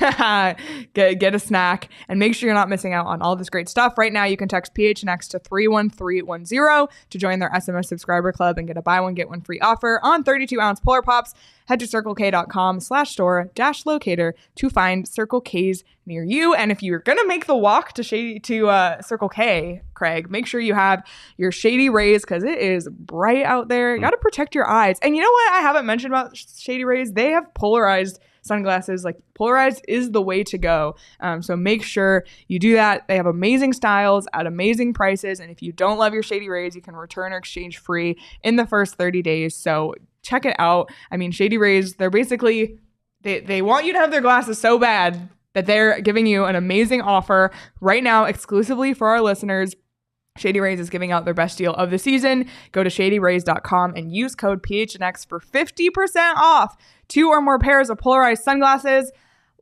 Get a snack and make sure you're not missing out on all this great stuff. Right now, you can text PHNX to 31310 to join their SMS subscriber club and get a buy one, get one free offer on 32-ounce Polar Pops. Head to circlek.com/store-locator to find Circle K's near you. And if you're going to make the walk to Circle K, Craig, make sure you have your Shady Rays because it is bright out there. You got to protect your eyes. And you know what I haven't mentioned about Shady Rays? They have polarized sunglasses. Like, polarized is the way to go. So make sure you do that. They have amazing styles at amazing prices. And if you don't love your Shady Rays, you can return or exchange free in the first 30 days. So check it out. I mean, Shady Rays, they're basically, they want you to have their glasses so bad that they're giving you an amazing offer right now exclusively for our listeners. Shady Rays is giving out their best deal of the season. Go to shadyrays.com and use code PHNX for 50% off 2 or more pairs of polarized sunglasses.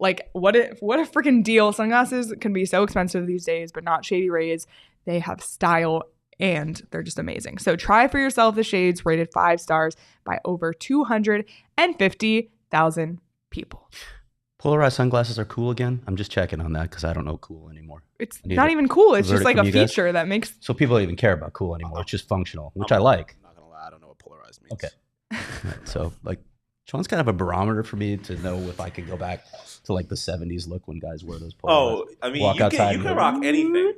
Like, what a freaking deal. Sunglasses can be so expensive these days, but not Shady Rays. They have style and they're just amazing. So try for yourself the shades rated 5 stars by over 250,000 people. Polarized sunglasses are cool again? I'm just checking on that because I don't know cool anymore. It's not even cool. It's just like a feature that makes... So people don't even care about cool anymore. It's just functional, which I like. I'm not going to lie. I don't know what polarized means. Okay. Right, so, like, Sean's kind of a barometer for me to know if I can go back to, like, the 70s look when guys wear those polarized. Oh, I mean, you can rock anything.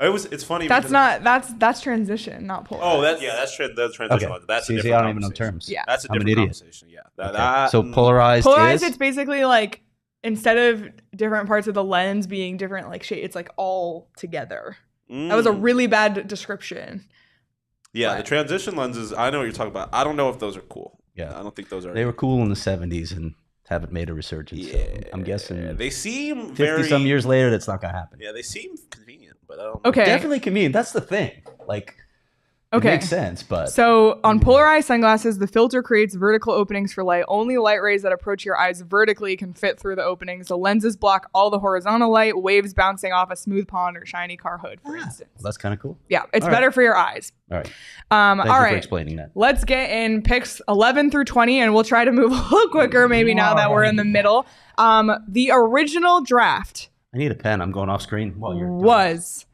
It's funny. That's transition, not polarized. That's transition. Okay. That's a different I don't even know terms. Yeah. That's a different conversation. Yeah. Okay. So polarized is? It's basically like, instead of different parts of the lens being different, like shade, it's like all together. That was a really bad description. Yeah, the transition lenses, I know what you're talking about. I don't know if those are cool. Yeah. I don't think those are. They were cool in the 70s and haven't made a resurgence. Yeah. So I'm guessing they seem 50 some years later, that's not going to happen. Yeah, they seem convenient, but I don't. Okay. Definitely convenient. That's the thing. Like, it makes sense, but... So, on polarized sunglasses, the filter creates vertical openings for light. Only light rays that approach your eyes vertically can fit through the openings. The lenses block all the horizontal light, waves bouncing off a smooth pond or shiny car hood, for instance. Well, that's kind of cool. Yeah, it's better for your eyes. All right. Thank you for explaining that. Let's get in picks 11 through 20, and we'll try to move a little quicker maybe now that we're in the middle. The original draft... I need a pen. I'm going off screen while you're... Was...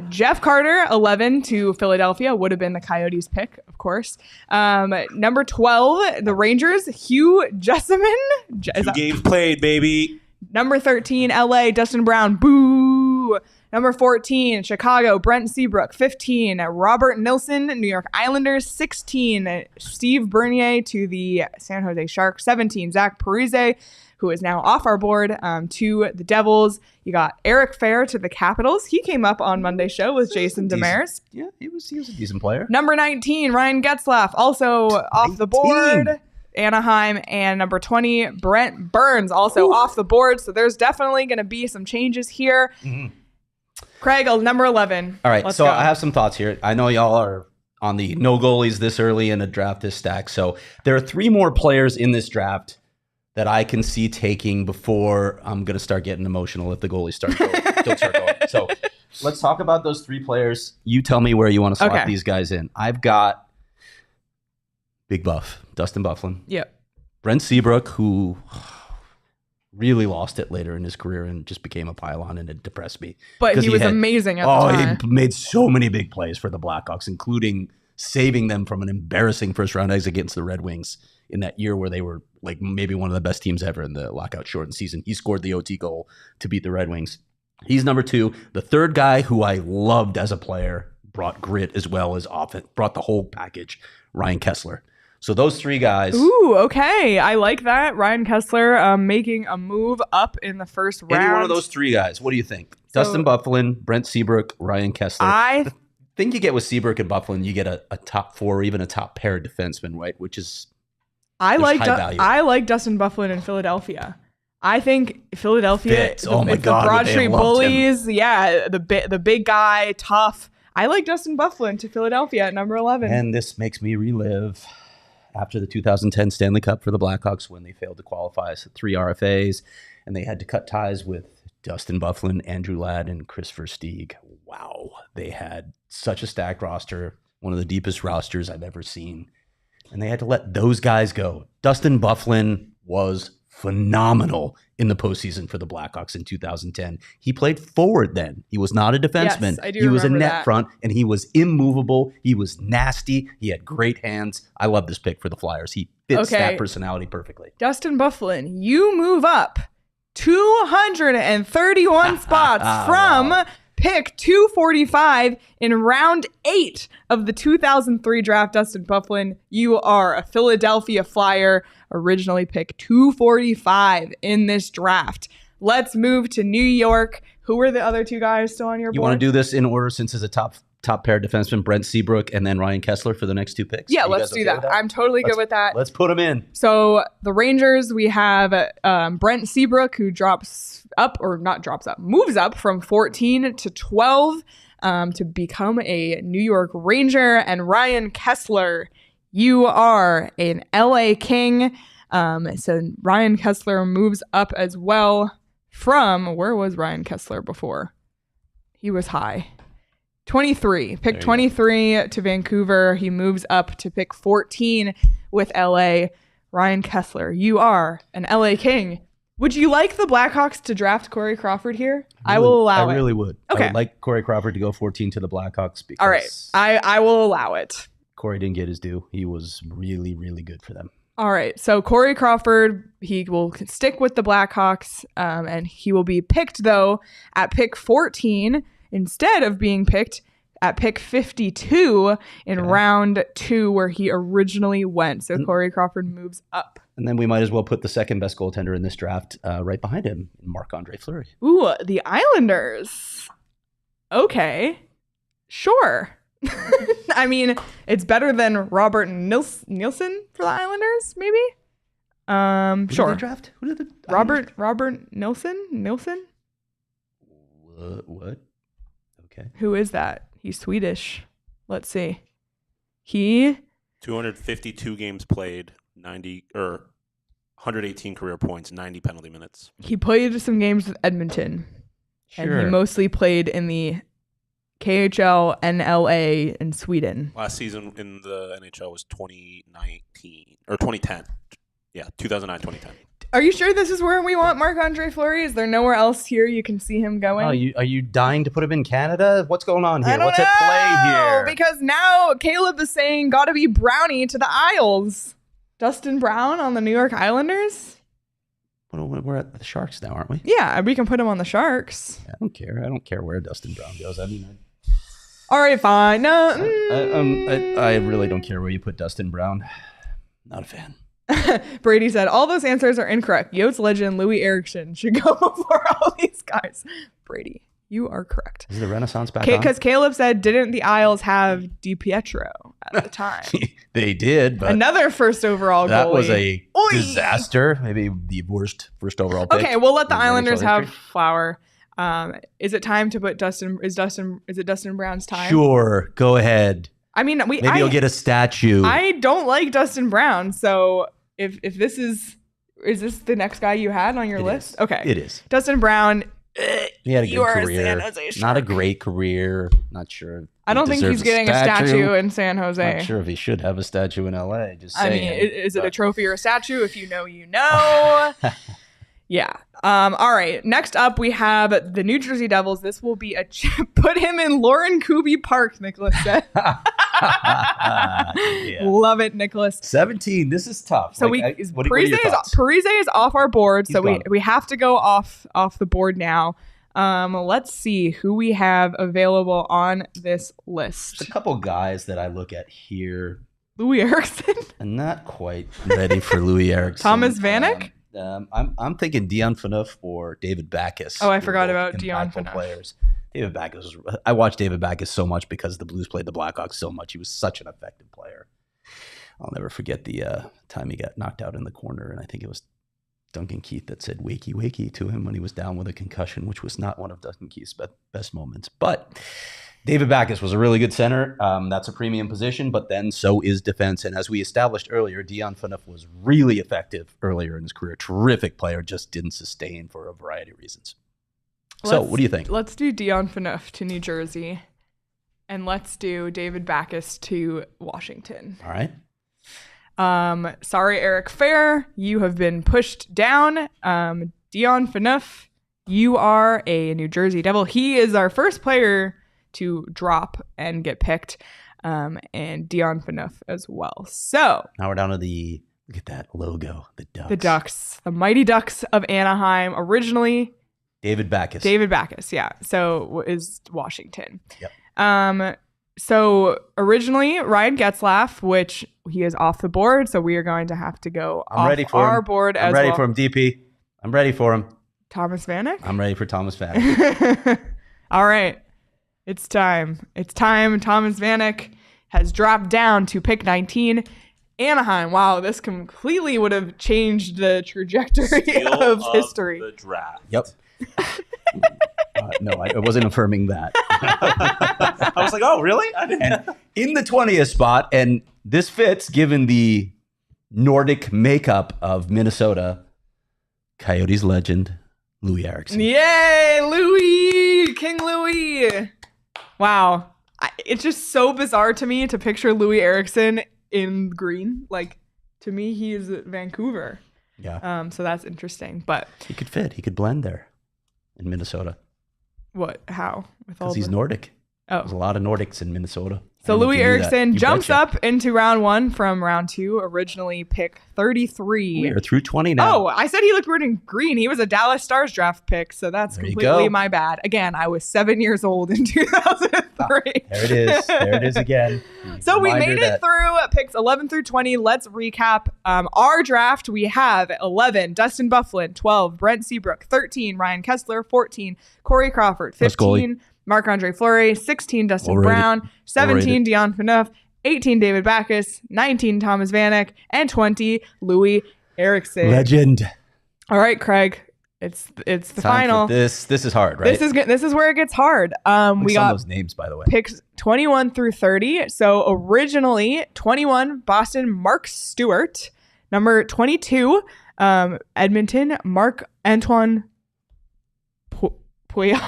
Jeff Carter, 11 to Philadelphia, would have been the Coyotes pick, of course. Number 12, the Rangers, Hugh Jessamine. 2 games played, baby. Number 13, LA, Dustin Brown. Boo. Number 14, Chicago, Brent Seabrook. 15, Robert Nilsson, New York Islanders. 16, Steve Bernier to the San Jose Sharks. 17, Zach Parise, who is now off our board, to the Devils. You got Eric Fair to the Capitals. He came up on Monday's show with Jason Demers. Yeah, he was a decent player. Number 19, Ryan Getzlaf, also off the board. Anaheim. And number 20, Brent Burns, also off the board. So there's definitely going to be some changes here. Mm-hmm. Craig, number 11. All right, Let's go. I have some thoughts here. I know y'all are on the no goalies this early in a draft this stack. So there are 3 more players in this draft that I can see taking before I'm going to start getting emotional if the goalies don't start going. So let's talk about those 3 players. You tell me where you want to slot these guys in. I've got Big Buff, Dustin Byfuglien. Yep. Brent Seabrook, who really lost it later in his career and just became a pylon, and it depressed me. But he was amazing at the time. He made so many big plays for the Blackhawks, including saving them from an embarrassing first-round exit against the Red Wings in that year where they were like maybe one of the best teams ever in the lockout shortened season. He scored the OT goal to beat the Red Wings. He's number 2. The third guy who I loved as a player, brought grit as well as offense, brought the whole package, Ryan Kesler. So those 3 guys. Ooh, okay. I like that. Ryan Kesler making a move up in the first round. Any one of those 3 guys. What do you think? Dustin Byfuglien, Brent Seabrook, Ryan Kesler. The thing you get with Seabrook and Byfuglien, you get a top 4 or even a top pair of defensemen, right? Which is I like Dustin Byfuglien in Philadelphia. I think Philadelphia, the Broad Street Bullies, the big guy, tough. I like Dustin Byfuglien to Philadelphia at number 11. And this makes me relive after the 2010 Stanley Cup for the Blackhawks when they failed to qualify as 3 RFAs, and they had to cut ties with Dustin Byfuglien, Andrew Ladd, and Chris Versteeg. Wow, they had such a stacked roster, one of the deepest rosters I've ever seen, and they had to let those guys go. Dustin Byfuglien was phenomenal in the postseason for the Blackhawks in 2010. He played forward then. He was not a defenseman. Yes, I do he was a remember net that. front, and he was immovable. He was nasty. He had great hands. I love this pick for the Flyers. He fits that personality perfectly. Dustin Byfuglien, you move up 231 spots from pick 245 in round 8 of the 2003 draft. Dustin Byfuglien, you are a Philadelphia Flyer, originally picked 245 in this draft. Let's move to New York. Who are the other 2 guys still on your board? You want to do this in order since it's a top pair of defensemen, Brent Seabrook and then Ryan Kesler for the next 2 picks? Yeah, let's do that. I'm totally good with that. Let's put them in. So the Rangers, we have Brent Seabrook, who moves up from 14 to 12 to become a New York Ranger. And Ryan Kesler, you are an LA King. So Ryan Kesler moves up as well from, where was Ryan Kesler before? He was high. 23. Pick 23 to Vancouver. He moves up to pick 14 with LA. Ryan Kesler, you are an LA King. Would you like the Blackhawks to draft Corey Crawford here? I will allow it. I really would. Okay. I would like Corey Crawford to go 14 to the Blackhawks because all right. I will allow it. Corey didn't get his due. He was really, really good for them. All right. So Corey Crawford, he will stick with the Blackhawks, and he will be picked, though, at pick 14 instead of being picked at pick 52 in round 2 where he originally went. So Corey Crawford moves up. And then we might as well put the second best goaltender in this draft right behind him, Marc-Andre Fleury. Ooh, the Islanders. Okay. Sure. I mean, it's better than Robert Nielsen for the Islanders, maybe? Who Sure. did they draft? Who did the Robert Nielsen? What? Okay. Who is that? He's Swedish. Let's see. He 252 games played, 118 career points, 90 penalty minutes. He played some games with Edmonton. Sure. And he mostly played in the KHL, NLA, and Sweden. Last season in the NHL was 2019 or 2010. Yeah, 2009, 2010. Are you sure this is where we want Marc-Andre Fleury? Is there nowhere else here you can see him going? Oh, are you dying to put him in Canada? What's going on here? What's at play here? Because now Caleb is saying gotta be Brownie to the Isles. Dustin Brown on the New York Islanders? We're at the Sharks now, aren't we? Yeah, we can put him on the Sharks. I don't care. I don't care where Dustin Brown goes. I mean, all right, fine. No, I really don't care where you put Dustin Brown. Not a fan. Brady said, all those answers are incorrect. Yotes legend Louis Eriksson should go before all these guys. Brady, you are correct. Is the Renaissance back on? Because Caleb said, didn't the Isles have DiPietro at the time? They did, but another first overall goalie. That was a disaster. Maybe the worst first overall pick. Okay, we'll let the Islanders have Flower. Is it time to put Dustin? Is it Dustin Brown's time? Sure, go ahead. I mean, maybe you'll get a statue. I don't like Dustin Brown, so if this is this the next guy you had on your list? Okay, it is. Dustin Brown. He had a good career. Not a great career. Not sure. I don't think he's getting a statue in San Jose. Not sure if he should have a statue in LA. Just saying. I mean, is it a trophy or a statue? If you know, you know. Yeah. All right. Next up, we have the New Jersey Devils. This will be put him in Lauren Kuby Park, Nicholas said. Love it, Nicholas. 17. This is tough. So Parise is off our board, so we have to go off the board now. Let's see who we have available on this list. There's a couple guys that I look at here. Louis Eriksson. I'm not quite ready for Louis Eriksson. Thomas Vanek. I'm thinking Dion Phaneuf or David Backes. Oh, I forgot about Dion Phaneuf. Players. David Backes. I watched David Backes so much because the Blues played the Blackhawks so much. He was such an effective player. I'll never forget the time he got knocked out in the corner, and I think it was Duncan Keith that said "wakey, wakey" to him when he was down with a concussion, which was not one of Duncan Keith's best moments. But David Backes was a really good center. That's a premium position, but then so is defense. And as we established earlier, Dion Phaneuf was really effective earlier in his career. Terrific player, just didn't sustain for a variety of reasons. So what do you think? Let's do Dion Phaneuf to New Jersey, and let's do David Backes to Washington. All right. Sorry, Eric Fair, you have been pushed down. Dion Phaneuf, you are a New Jersey Devil. He is our first player to drop and get picked, and Dion Phaneuf as well. So now we're down to look at that logo, the Ducks. The Ducks, the Mighty Ducks of Anaheim. Originally, David Backes, yeah. So is Washington. Yep. So originally Ryan Getzlaf, which he is off the board, so we are going to have to go off our board as well. I'm ready for him, DP. I'm ready for him. Thomas Vanek? I'm ready for Thomas Vanek. All right. It's time. Thomas Vanek has dropped down to pick 19. Anaheim. Wow, this completely would have changed the trajectory of history. The draft. Yep. No, I wasn't affirming that. I was like, oh, really? And in the 20th spot, and this fits given the Nordic makeup of Minnesota, Coyotes legend, Louis Eriksson. Yay, Louis! King Louis! Wow. It's just so bizarre to me to picture Louis Eriksson in green. Like, to me, he is Vancouver. Yeah. So that's interesting. But he could fit. He could blend there in Minnesota. What? How? Because he's Nordic. Oh. There's a lot of Nordics in Minnesota. So Louis Eriksson jumps up into round 1 from round 2, originally pick 33. We are through 20 now. Oh, I said he looked weird in green. He was a Dallas Stars draft pick, so that's completely my bad. Again, I was 7 years old in 2003. There it is. There it is again. So we made it through picks 11 through 20. Let's recap our draft. We have 11, Dustin Byfuglien, 12, Brent Seabrook, 13, Ryan Kessler, 14, Corey Crawford, 15, Marc-Andre Fleury, 16, Dustin Brown, 17, Dion Phaneuf, 18, David Backes, 19, Thomas Vanek, and 20, Louis Eriksson. Legend. All right, Craig. It's the final. This is hard, right? This is where it gets hard. We got those names, by the way. Picks 21 through 30. So originally 21, Boston, Mark Stewart. Number 22, Edmonton, Marc-Antoine Pouliot.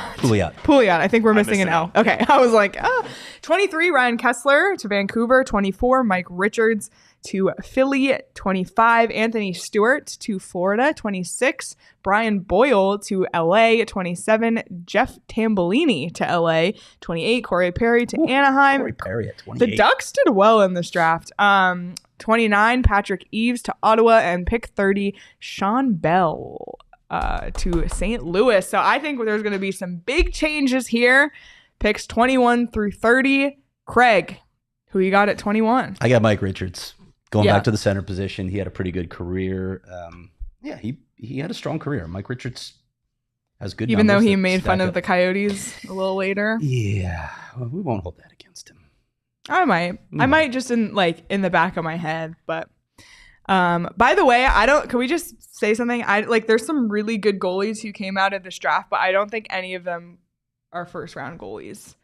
I think we're missing an L. Okay. I was like, 23, Ryan Kessler to Vancouver. 24, Mike Richards to Philly. 25, Anthony Stewart to Florida. 26, Brian Boyle to LA. 27, Jeff Tambellini to LA. 28, Corey Perry to Anaheim. Corey Perry at 28. The Ducks did well in this draft. 29, Patrick Eaves to Ottawa. And pick 30, Sean Bell to St. Louis. So I think there's going to be some big changes here. Picks 21 through 30. Craig, who you got at 21? I got Mike Richards. Going back to the center position, he had a pretty good career. He had a strong career. Mike Richards has good even though he made fun of the Coyotes a little later. Yeah, well, we won't hold that against him. I might just in the back of my head, but by the way, can we just say something? There's some really good goalies who came out of this draft, but I don't think any of them are first round goalies.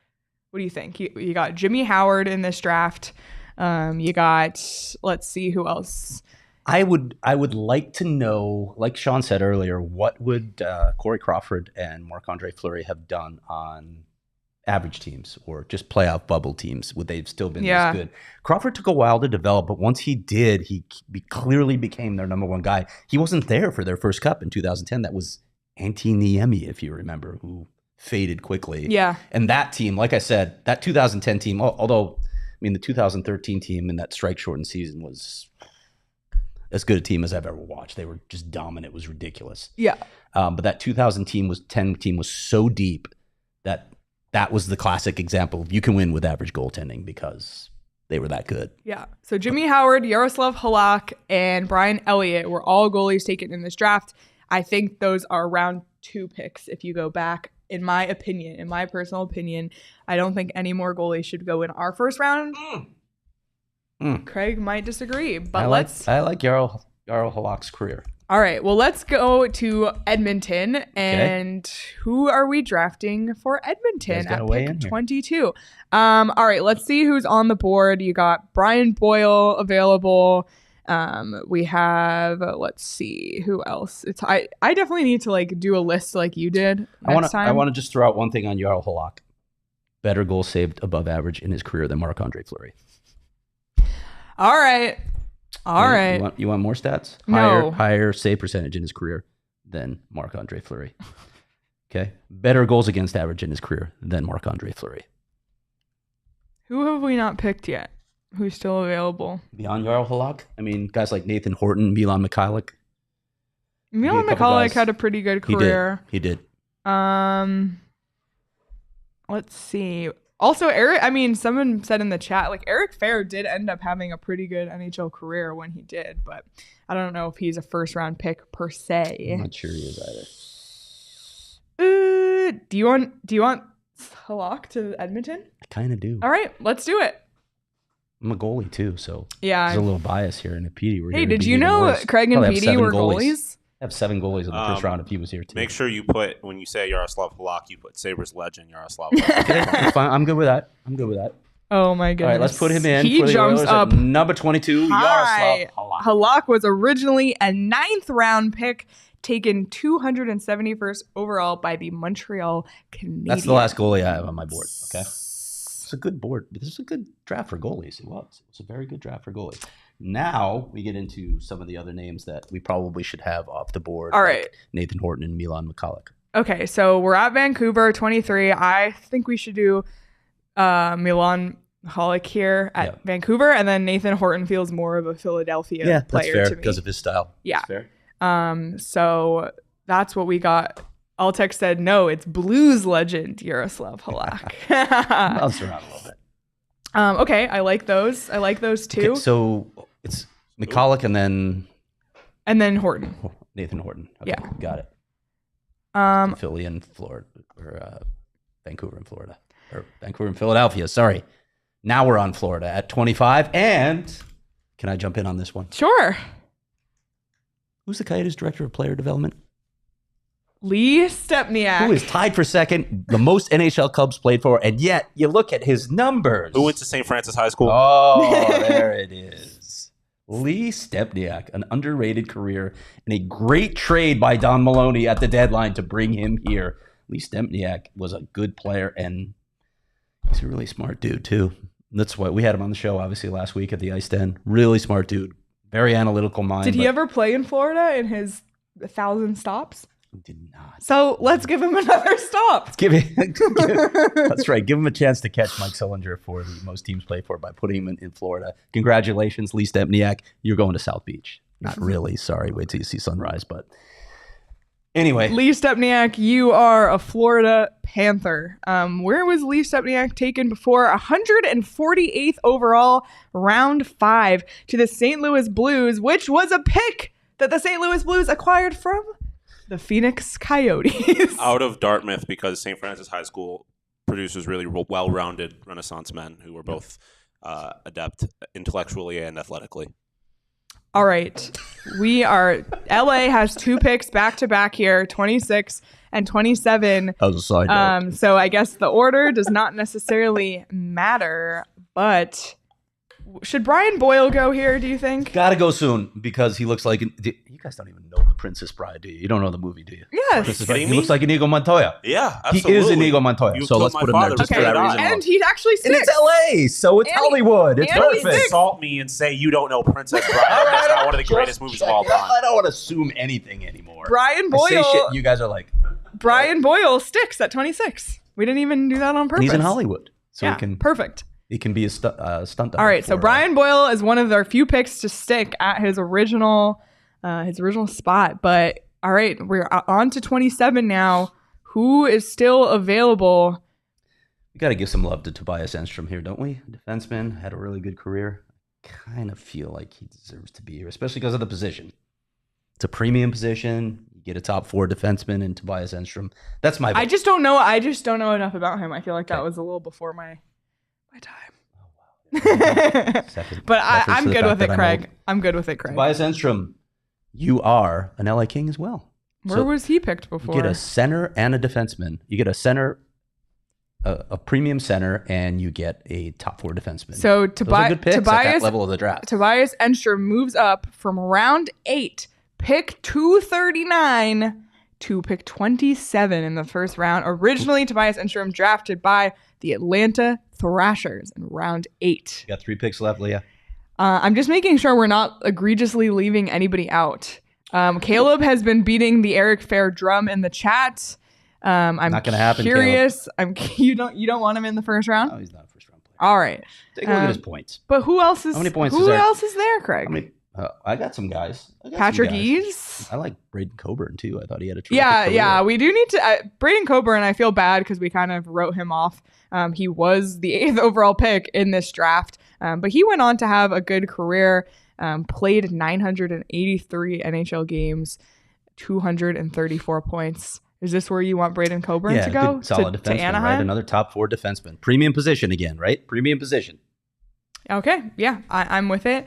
What do you think? You got Jimmy Howard in this draft. You got, let's see who else. I would like to know, like Sean said earlier, what would Corey Crawford and Marc-Andre Fleury have done on average teams or just playoff bubble teams? Would they have still been this good? Crawford took a while to develop, but once he did, he clearly became their number one guy. He wasn't there for their first cup in 2010. That was Antti Niemi, if you remember, who faded quickly. Yeah. And that team, like I said, that 2010 team, although, I mean, the 2013 team in that strike-shortened season was as good a team as I've ever watched. They were just dominant. It was ridiculous. Yeah. But that 2010 team was so deep that was the classic example of you can win with average goaltending because they were that good. Yeah. So Jimmy Howard, Yaroslav Halak, and Brian Elliott were all goalies taken in this draft. I think those are round 2 picks if you go back. In my opinion, in my personal opinion, I don't think any more goalies should go in our first round. Craig might disagree, but I like Jarl Halak's career. All right, well, let's go to Edmonton. And who are we drafting for Edmonton at pick 22? All right, let's see who's on the board. You got Brian Boyle available. We have, let's see, who else? I definitely need to like do a list like you did next time. I want to just throw out one thing on Jarl Halak. Better goals saved above average in his career than Marc-Andre Fleury. All right. You want more stats? No. Higher save percentage in his career than Marc-Andre Fleury. Okay. Better goals against average in his career than Marc-Andre Fleury. Who have we not picked yet? Who's still available? Beyond Jarl Halak? I mean, guys like Nathan Horton, Milan Mikhailiuk. Milan Mikhailiuk had a pretty good career. He did. Let's see. Also, someone said in the chat, like Eric Fehr did end up having a pretty good NHL career when he did, but I don't know if he's a first round pick per se. I'm not sure he is either. Do you want Halak to Edmonton? I kind of do. All right, let's do it. I'm a goalie too, so yeah, there's a little bias here. And if Petey were here, hey, did you know Craig and Petey were goalies? I have 7 goalies in the first round if he was here too. Make sure you put, when you say Yaroslav Halak, you put Sabres legend Yaroslav Halak. Okay, fine. I'm good with that. Oh my goodness. All right, let's put him in. He jumps up. Number 22, Yaroslav Halak. Halak was originally a 9th round pick, taken 271st overall by the Montreal Canadiens. That's the last goalie I have on my board. Okay. It's a good board. This is a good draft for goalies. It was a very good draft for goalies. Now we get into some of the other names that we probably should have off the board. All right. Like Nathan Horton and Milan Mikhailiuk. Okay, so we're at Vancouver, 23. I think we should do Milan Mikhailiuk here at Vancouver, and then Nathan Horton feels more of a Philadelphia player that's fair to me. because of his style. Yeah. That's fair. So that's what we got. Altec said, no, it's Blues legend Yaroslav Halak. Bounce around a little bit. Okay, I like those. I like those too. Okay, so it's Mikhailiuk and then Horton. Nathan Horton. Okay, yeah, got it. Philly and Florida, or Vancouver and Florida, or Vancouver and Philadelphia. Sorry. Now we're on Florida at 25, and can I jump in on this one? Sure. Who's the Coyotes director of player development? Lee Stepniak. Who is tied for second, the most NHL Cubs played for, and yet you look at his numbers. Who went to St. Francis High School? Oh, there it is. Lee Stepniak, an underrated career and a great trade by Don Maloney at the deadline to bring him here. Lee Stepniak was a good player, and he's a really smart dude, too. That's why we had him on the show, obviously, last week at the Ice Den. Really smart dude. Very analytical mind. Did he ever play in Florida in his 1,000 stops? He did not. So let's give him another stop. That's right. Give him a chance to catch Mike Sullinger for the most teams play for by putting him in Florida. Congratulations, Lee Stepniak. You're going to South Beach. Not really. Sorry. Wait till you see sunrise. But anyway. Lee Stepniak, you are a Florida Panther. Where was Lee Stepniak taken before? 148th overall, round 5 to the St. Louis Blues, which was a pick that the St. Louis Blues acquired from the Phoenix Coyotes. Out of Dartmouth, because St. Francis High School produces really well-rounded Renaissance men who were both adept intellectually and athletically. All right. LA has 2 picks back to back here, 26 and 27. That was a side note. So I guess the order does not necessarily matter, but should Brian Boyle go here, do you think? Gotta go soon because he looks like you guys don't even know The Princess Bride, do you? You don't know the movie, do you? Yes. He looks like Inigo Montoya. Yeah, absolutely. He is Inigo Montoya. So let's put him there just for that reason. And he's actually 6. And it's LA, so it's Hollywood. It's perfect. Insult me and say you don't know Princess Bride. That's not one of the greatest movies of all time. I don't want to assume anything anymore. Brian Boyle. I say shit, you guys are like. Brian Boyle sticks at 26. We didn't even do that on purpose. He's in Hollywood, so yeah, perfect. He can be a stunt. All right, so Brian Boyle is one of our few picks to stick at his original spot. But all right, we're on to 27 now. Who is still available? We got to give some love to Tobias Enstrom here, don't we? Defenseman, had a really good career. Kind of feel like he deserves to be here, especially because of the position. It's a premium position. You get a top 4 defenseman in Tobias Enstrom. That's my vote. I just don't know enough about him. I feel like that was a little before my time. Oh, wow. But I'm good with it, Craig. I'm good with it, Craig. Tobias Enstrom, you are an LA King as well. Where was he picked before? You get a center and a defenseman. You get a center, a premium center, and you get a top 4 defenseman. So Tobias at that level of the draft. Tobias Enstrom moves up from round 8, pick 239 to pick 27 in the first round. Originally, Tobias Enstrom drafted by the Atlanta Thrashers in round 8. You got 3 picks left, Leah. I'm just making sure we're not egregiously leaving anybody out. Caleb has been beating the Eric Fair drum in the chat. I'm not going to happen. Curious. You don't want him in the first round? No, he's not a first round player. All right. Take a look at his points. But who else is? How many points? Who else is there, Craig? I got some guys. Patrick Eves. I like Braden Coburn too. I thought he had a terrific career. Yeah. We do need to. Braden Coburn. I feel bad because we kind of wrote him off. He was the 8th overall pick in this draft, but he went on to have a good career. Played 983 NHL games, 234 points. Is this where you want Braden Coburn to go? Good, solid defenseman, to Anaheim? Right? Another top 4 defenseman. Premium position again, right? Premium position. Okay, yeah, I'm with it.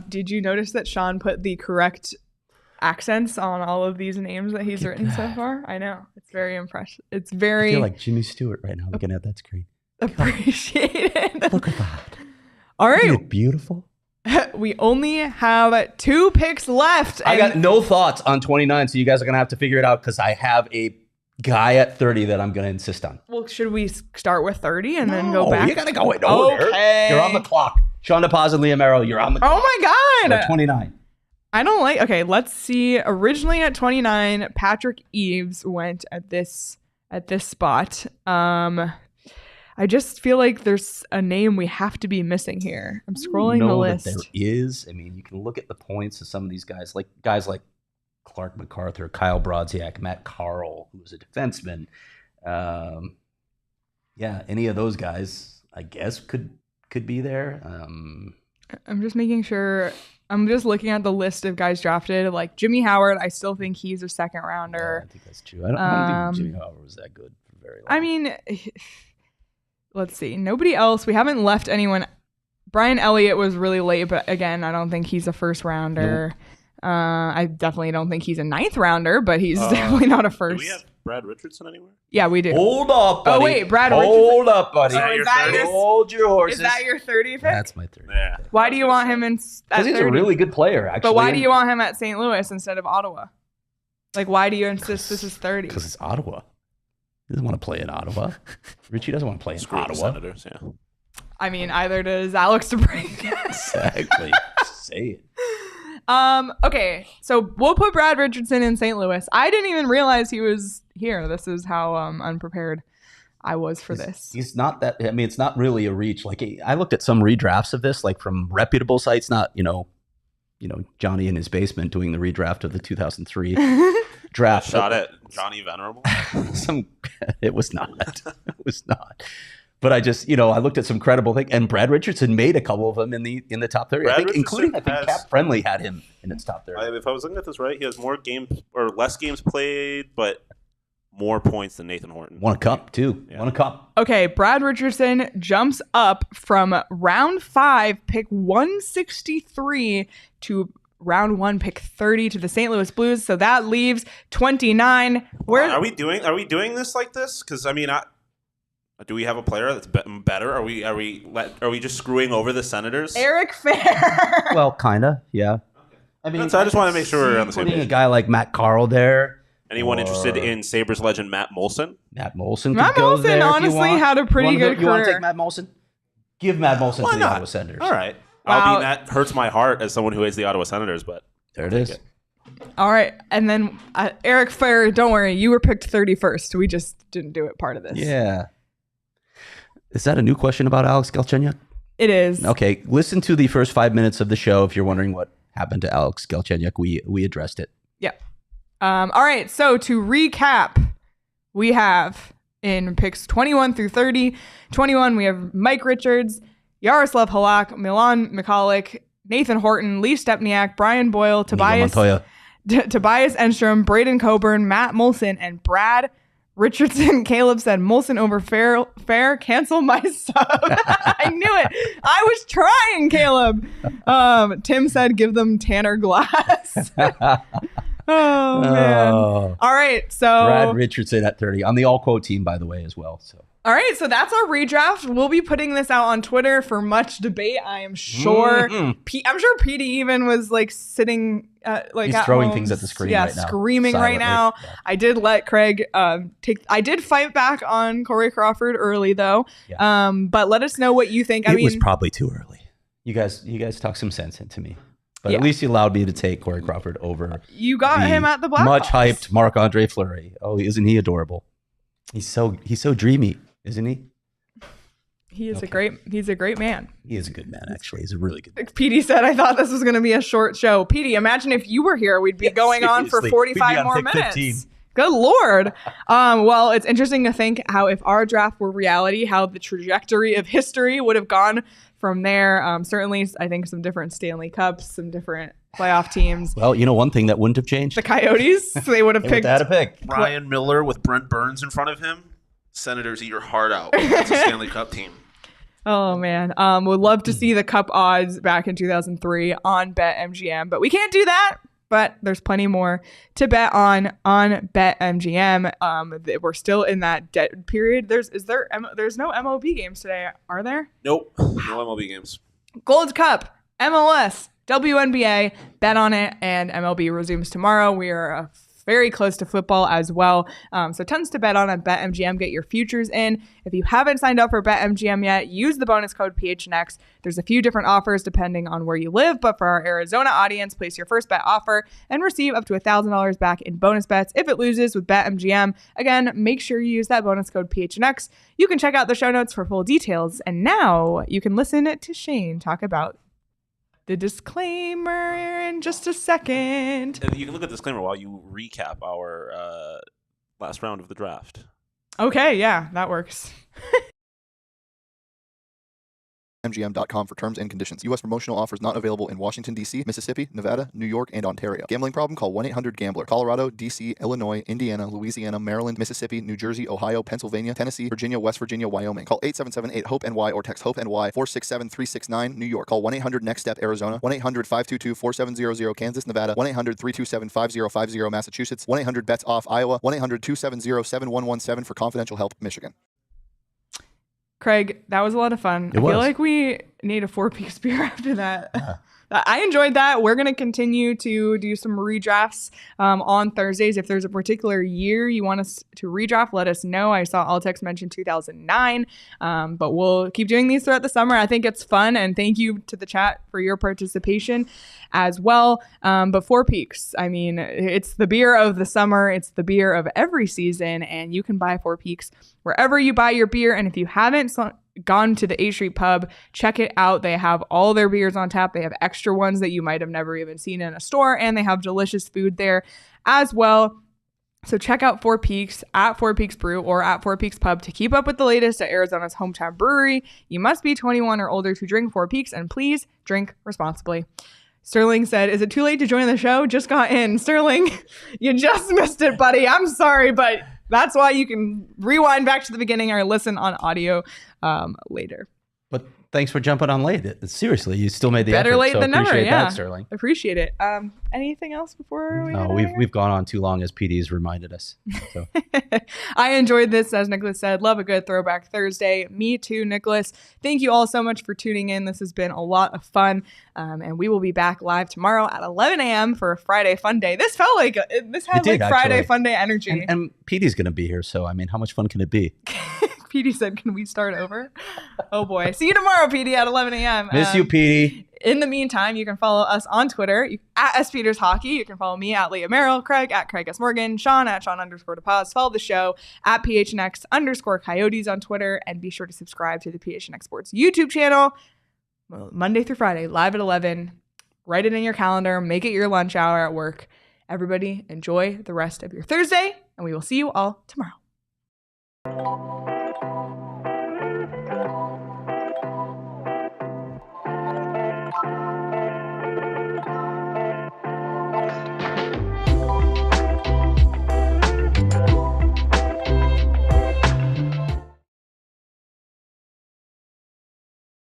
Did you notice that Sean put the correct accents on all of these names that he's written so far? I know. It's very impressive. It's very... I feel like Jimmy Stewart right now looking at that screen. Appreciate it. Look at that. All right. Isn't it beautiful? We only have 2 picks left. I got no thoughts on 29, so you guys are going to have to figure it out because I have a guy at 30 that I'm going to insist on. Well, should we start with 30 and then go back? You got to go in order. Okay. You're on the clock. Sean DePaz and Leah Merrill, you're on the clock. Oh my God. At 29. I don't like... Okay, let's see. Originally at 29, Patrick Eves went at this spot. I just feel like there's a name we have to be missing here. I'm scrolling the list. There is. I mean, you can look at the points of some of these guys like Clark MacArthur, Kyle Brodziak, Matt Carl, who was a defenseman. Any of those guys, I guess, could be there. I'm just making sure. I'm just looking at the list of guys drafted. Like Jimmy Howard, I still think he's a second rounder. I think that's true. I don't think Jimmy Howard was that good for very long. I mean, let's see. Nobody else. We haven't left anyone. Brian Elliott was really late, but again, I don't think he's a first rounder. Nope. I definitely don't think he's a 9th rounder, but he's definitely not a first. Do we have Brad Richardson anywhere? Yeah, we do. Hold up, buddy. Oh, wait, Brad Richardson. Hold up, buddy. Hold your horses. Is that your 30th pick? That's my 30th. Yeah. Why do you want him in? Because he's a really good player, actually. But why do you want him at St. Louis instead of Ottawa? Like, why do you insist this is 30? Because it's Ottawa. He doesn't want to play in Ottawa. Richie doesn't want to play in Ottawa. Senators, yeah. I mean, either does Alex DeBrincat. Exactly. Say it. Okay, so we'll put Brad Richardson in St. Louis. I didn't even realize he was here. This is how unprepared I was for this. He's not that. I mean, it's not really a reach. Like I looked at some redrafts of this, like from reputable sites, not Johnny in his basement doing the redraft of the 2003 draft. Shot at Johnny Venerable. It was not. It was not. But I just, I looked at some credible things, and Brad Richardson made a couple of them in the top 30. I think Cap Friendly had him in its top 30. If I was looking at this right, he has more games or less games played, but more points than Nathan Horton. Won a cup too. Yeah. Won a cup. Okay, Brad Richardson jumps up from round 5, pick 163 to round 1, pick 30 to the St. Louis Blues. So that leaves 29. Are we doing this like this? Because I mean, do we have a player that's better? Are we just screwing over the Senators? Eric Fair. Well, kinda, yeah. I mean, so I just want to make sure we're on the same putting page. a guy like Matt Carl there. Anyone interested in Sabres legend Matt Molson? Matt Molson. Matt Molson honestly had a pretty good career. You want to take Matt Molson? Give Matt Molson Why to the not? Ottawa Senators. All right. Wow. That hurts my heart as someone who hates the Ottawa Senators, but there it is. All right. And then Eric Fair, don't worry, you were picked 31st. We just didn't do it part of this. Yeah. Is that a new question about Alex Galchenyuk? It is. Okay. Listen to the first 5 minutes of the show if you're wondering what happened to Alex Galchenyuk. We addressed it. Yeah. All right. So to recap, we have in picks 21 through 30. 21, we have Mike Richards, Yaroslav Halak, Milan Mikalik, Nathan Horton, Lee Stepniak, Brian Boyle, Tobias Enstrom, Braden Coburn, Matt Molson, and Brad Richardson. Caleb said Molson over Fair. Cancel my sub. I knew it. I was trying, Caleb. Tim said give them Tanner Glass. Oh, man. All right. So Brad Richardson at 30 on the all quote team, by the way, as well. So. All right. So that's our redraft. We'll be putting this out on Twitter for much debate. I am sure. I'm sure Petey even was like sitting he's at throwing home, things at the screen right now. Screaming silently. right now. Yeah. I did let Craig I did fight back on Corey Crawford early though. Yeah. But let us know what you think. It was probably too early. You guys talk some sense into me. But at least you allowed me to take Corey Crawford over. You got him at the Blackhawks. Much hyped Marc-Andre Fleury. Oh, isn't he adorable? He's so dreamy, isn't he? He's a great man. He is a good man, actually. He's a really good man. Petey said, I thought this was going to be a short show. Petey, imagine if you were here, we'd be going on for 45 more minutes. 15. Good Lord. Well, it's interesting to think how if our draft were reality, how the trajectory of history would have gone from there. Certainly, I think some different Stanley Cups, some different playoff teams. Well, one thing that wouldn't have changed? The Coyotes. So they would have picked. Had a pick. Ryan Miller with Brent Burns in front of him. Senators, eat your heart out. That's a Stanley Cup team. Oh, man. Would love to see the Cup odds back in 2003 on BetMGM, but we can't do that. But there's plenty more to bet on BetMGM. We're still in that dead period. There's no MLB games today, are there? Nope, no MLB games. Gold Cup, MLS, WNBA, bet on it, and MLB resumes tomorrow. We are very close to football as well. So tons to bet on at BetMGM. Get your futures in. If you haven't signed up for BetMGM yet, use the bonus code PHNX. There's a few different offers depending on where you live, but for our Arizona audience, place your first bet offer and receive up to $1,000 back in bonus bets if it loses with BetMGM. Again, make sure you use that bonus code PHNX. You can check out the show notes for full details. And now you can listen to Shane talk about the disclaimer in just a second. You can look at the disclaimer while you recap our last round of the draft. Okay, yeah, that works. BetMGM.com for terms and conditions. U.S. promotional offers not available in Washington, D.C., Mississippi, Nevada, New York, and Ontario. Gambling problem? Call 1-800-GAMBLER. Colorado, D.C., Illinois, Indiana, Louisiana, Maryland, Mississippi, New Jersey, Ohio, Pennsylvania, Tennessee, Virginia, West Virginia, Wyoming. Call 877-8-HOPE-NY or text HOPE-NY 467-369, New York. Call 1-800-NEXT-STEP, Arizona. 1-800-522-4700, Kansas, Nevada. 1-800-327-5050, Massachusetts. 1-800-BETS-OFF, Iowa. 1-800-270-7117 for confidential help, Michigan. Craig, that was a lot of fun. I feel like we need a 4-piece beer after that. I enjoyed that. We're going to continue to do some redrafts on Thursdays. If there's a particular year you want us to redraft, let us know. I saw Altex mention 2009, but we'll keep doing these throughout the summer. I think it's fun, and thank you to the chat for your participation as well. But 4 Peaks, I mean, it's the beer of the summer. It's the beer of every season, and you can buy 4 Peaks wherever you buy your beer. And if you haven't gone to the A Street Pub, check it out. They have all their beers on tap. They have extra ones that you might have never even seen in a store, and they have delicious food there as well. So check out 4 Peaks at 4 Peaks Brew or at 4 Peaks Pub to keep up with the latest at Arizona's hometown brewery. You must be 21 or older to drink 4 Peaks, and please drink responsibly. Sterling said, is it too late to join the show? Just got in. Sterling, you just missed it, buddy. I'm sorry, but that's why you can rewind back to the beginning or listen on audio later. But thanks for jumping on late. Seriously, you still made the Better effort. late than never. Appreciate Yeah, that, Sterling. Appreciate it. Anything else before we? No, we've gone on too long, as PD's reminded us. So. I enjoyed this, as Nicholas said. Love a good Throwback Thursday. Me too, Nicholas. Thank you all so much for tuning in. This has been a lot of fun, and we will be back live tomorrow at 11 a.m. for a Friday fun day. This felt like Friday actually. fun day energy. And PD's going to be here, so I mean, how much fun can it be? PD said, "Can we start over?" Oh boy. See you tomorrow, PD, at 11 a.m. Miss you, PD. In the meantime, you can follow us on Twitter at @SPetersHockey. You can follow me at Leah Merrill, Craig at Craig S. Morgan, Sean at Sean_DePaz. Follow the show at PHNX_Coyotes on Twitter, and be sure to subscribe to the PHNX Sports YouTube channel. Monday through Friday, live at 11. Write it in your calendar. Make it your lunch hour at work. Everybody, enjoy the rest of your Thursday, and we will see you all tomorrow.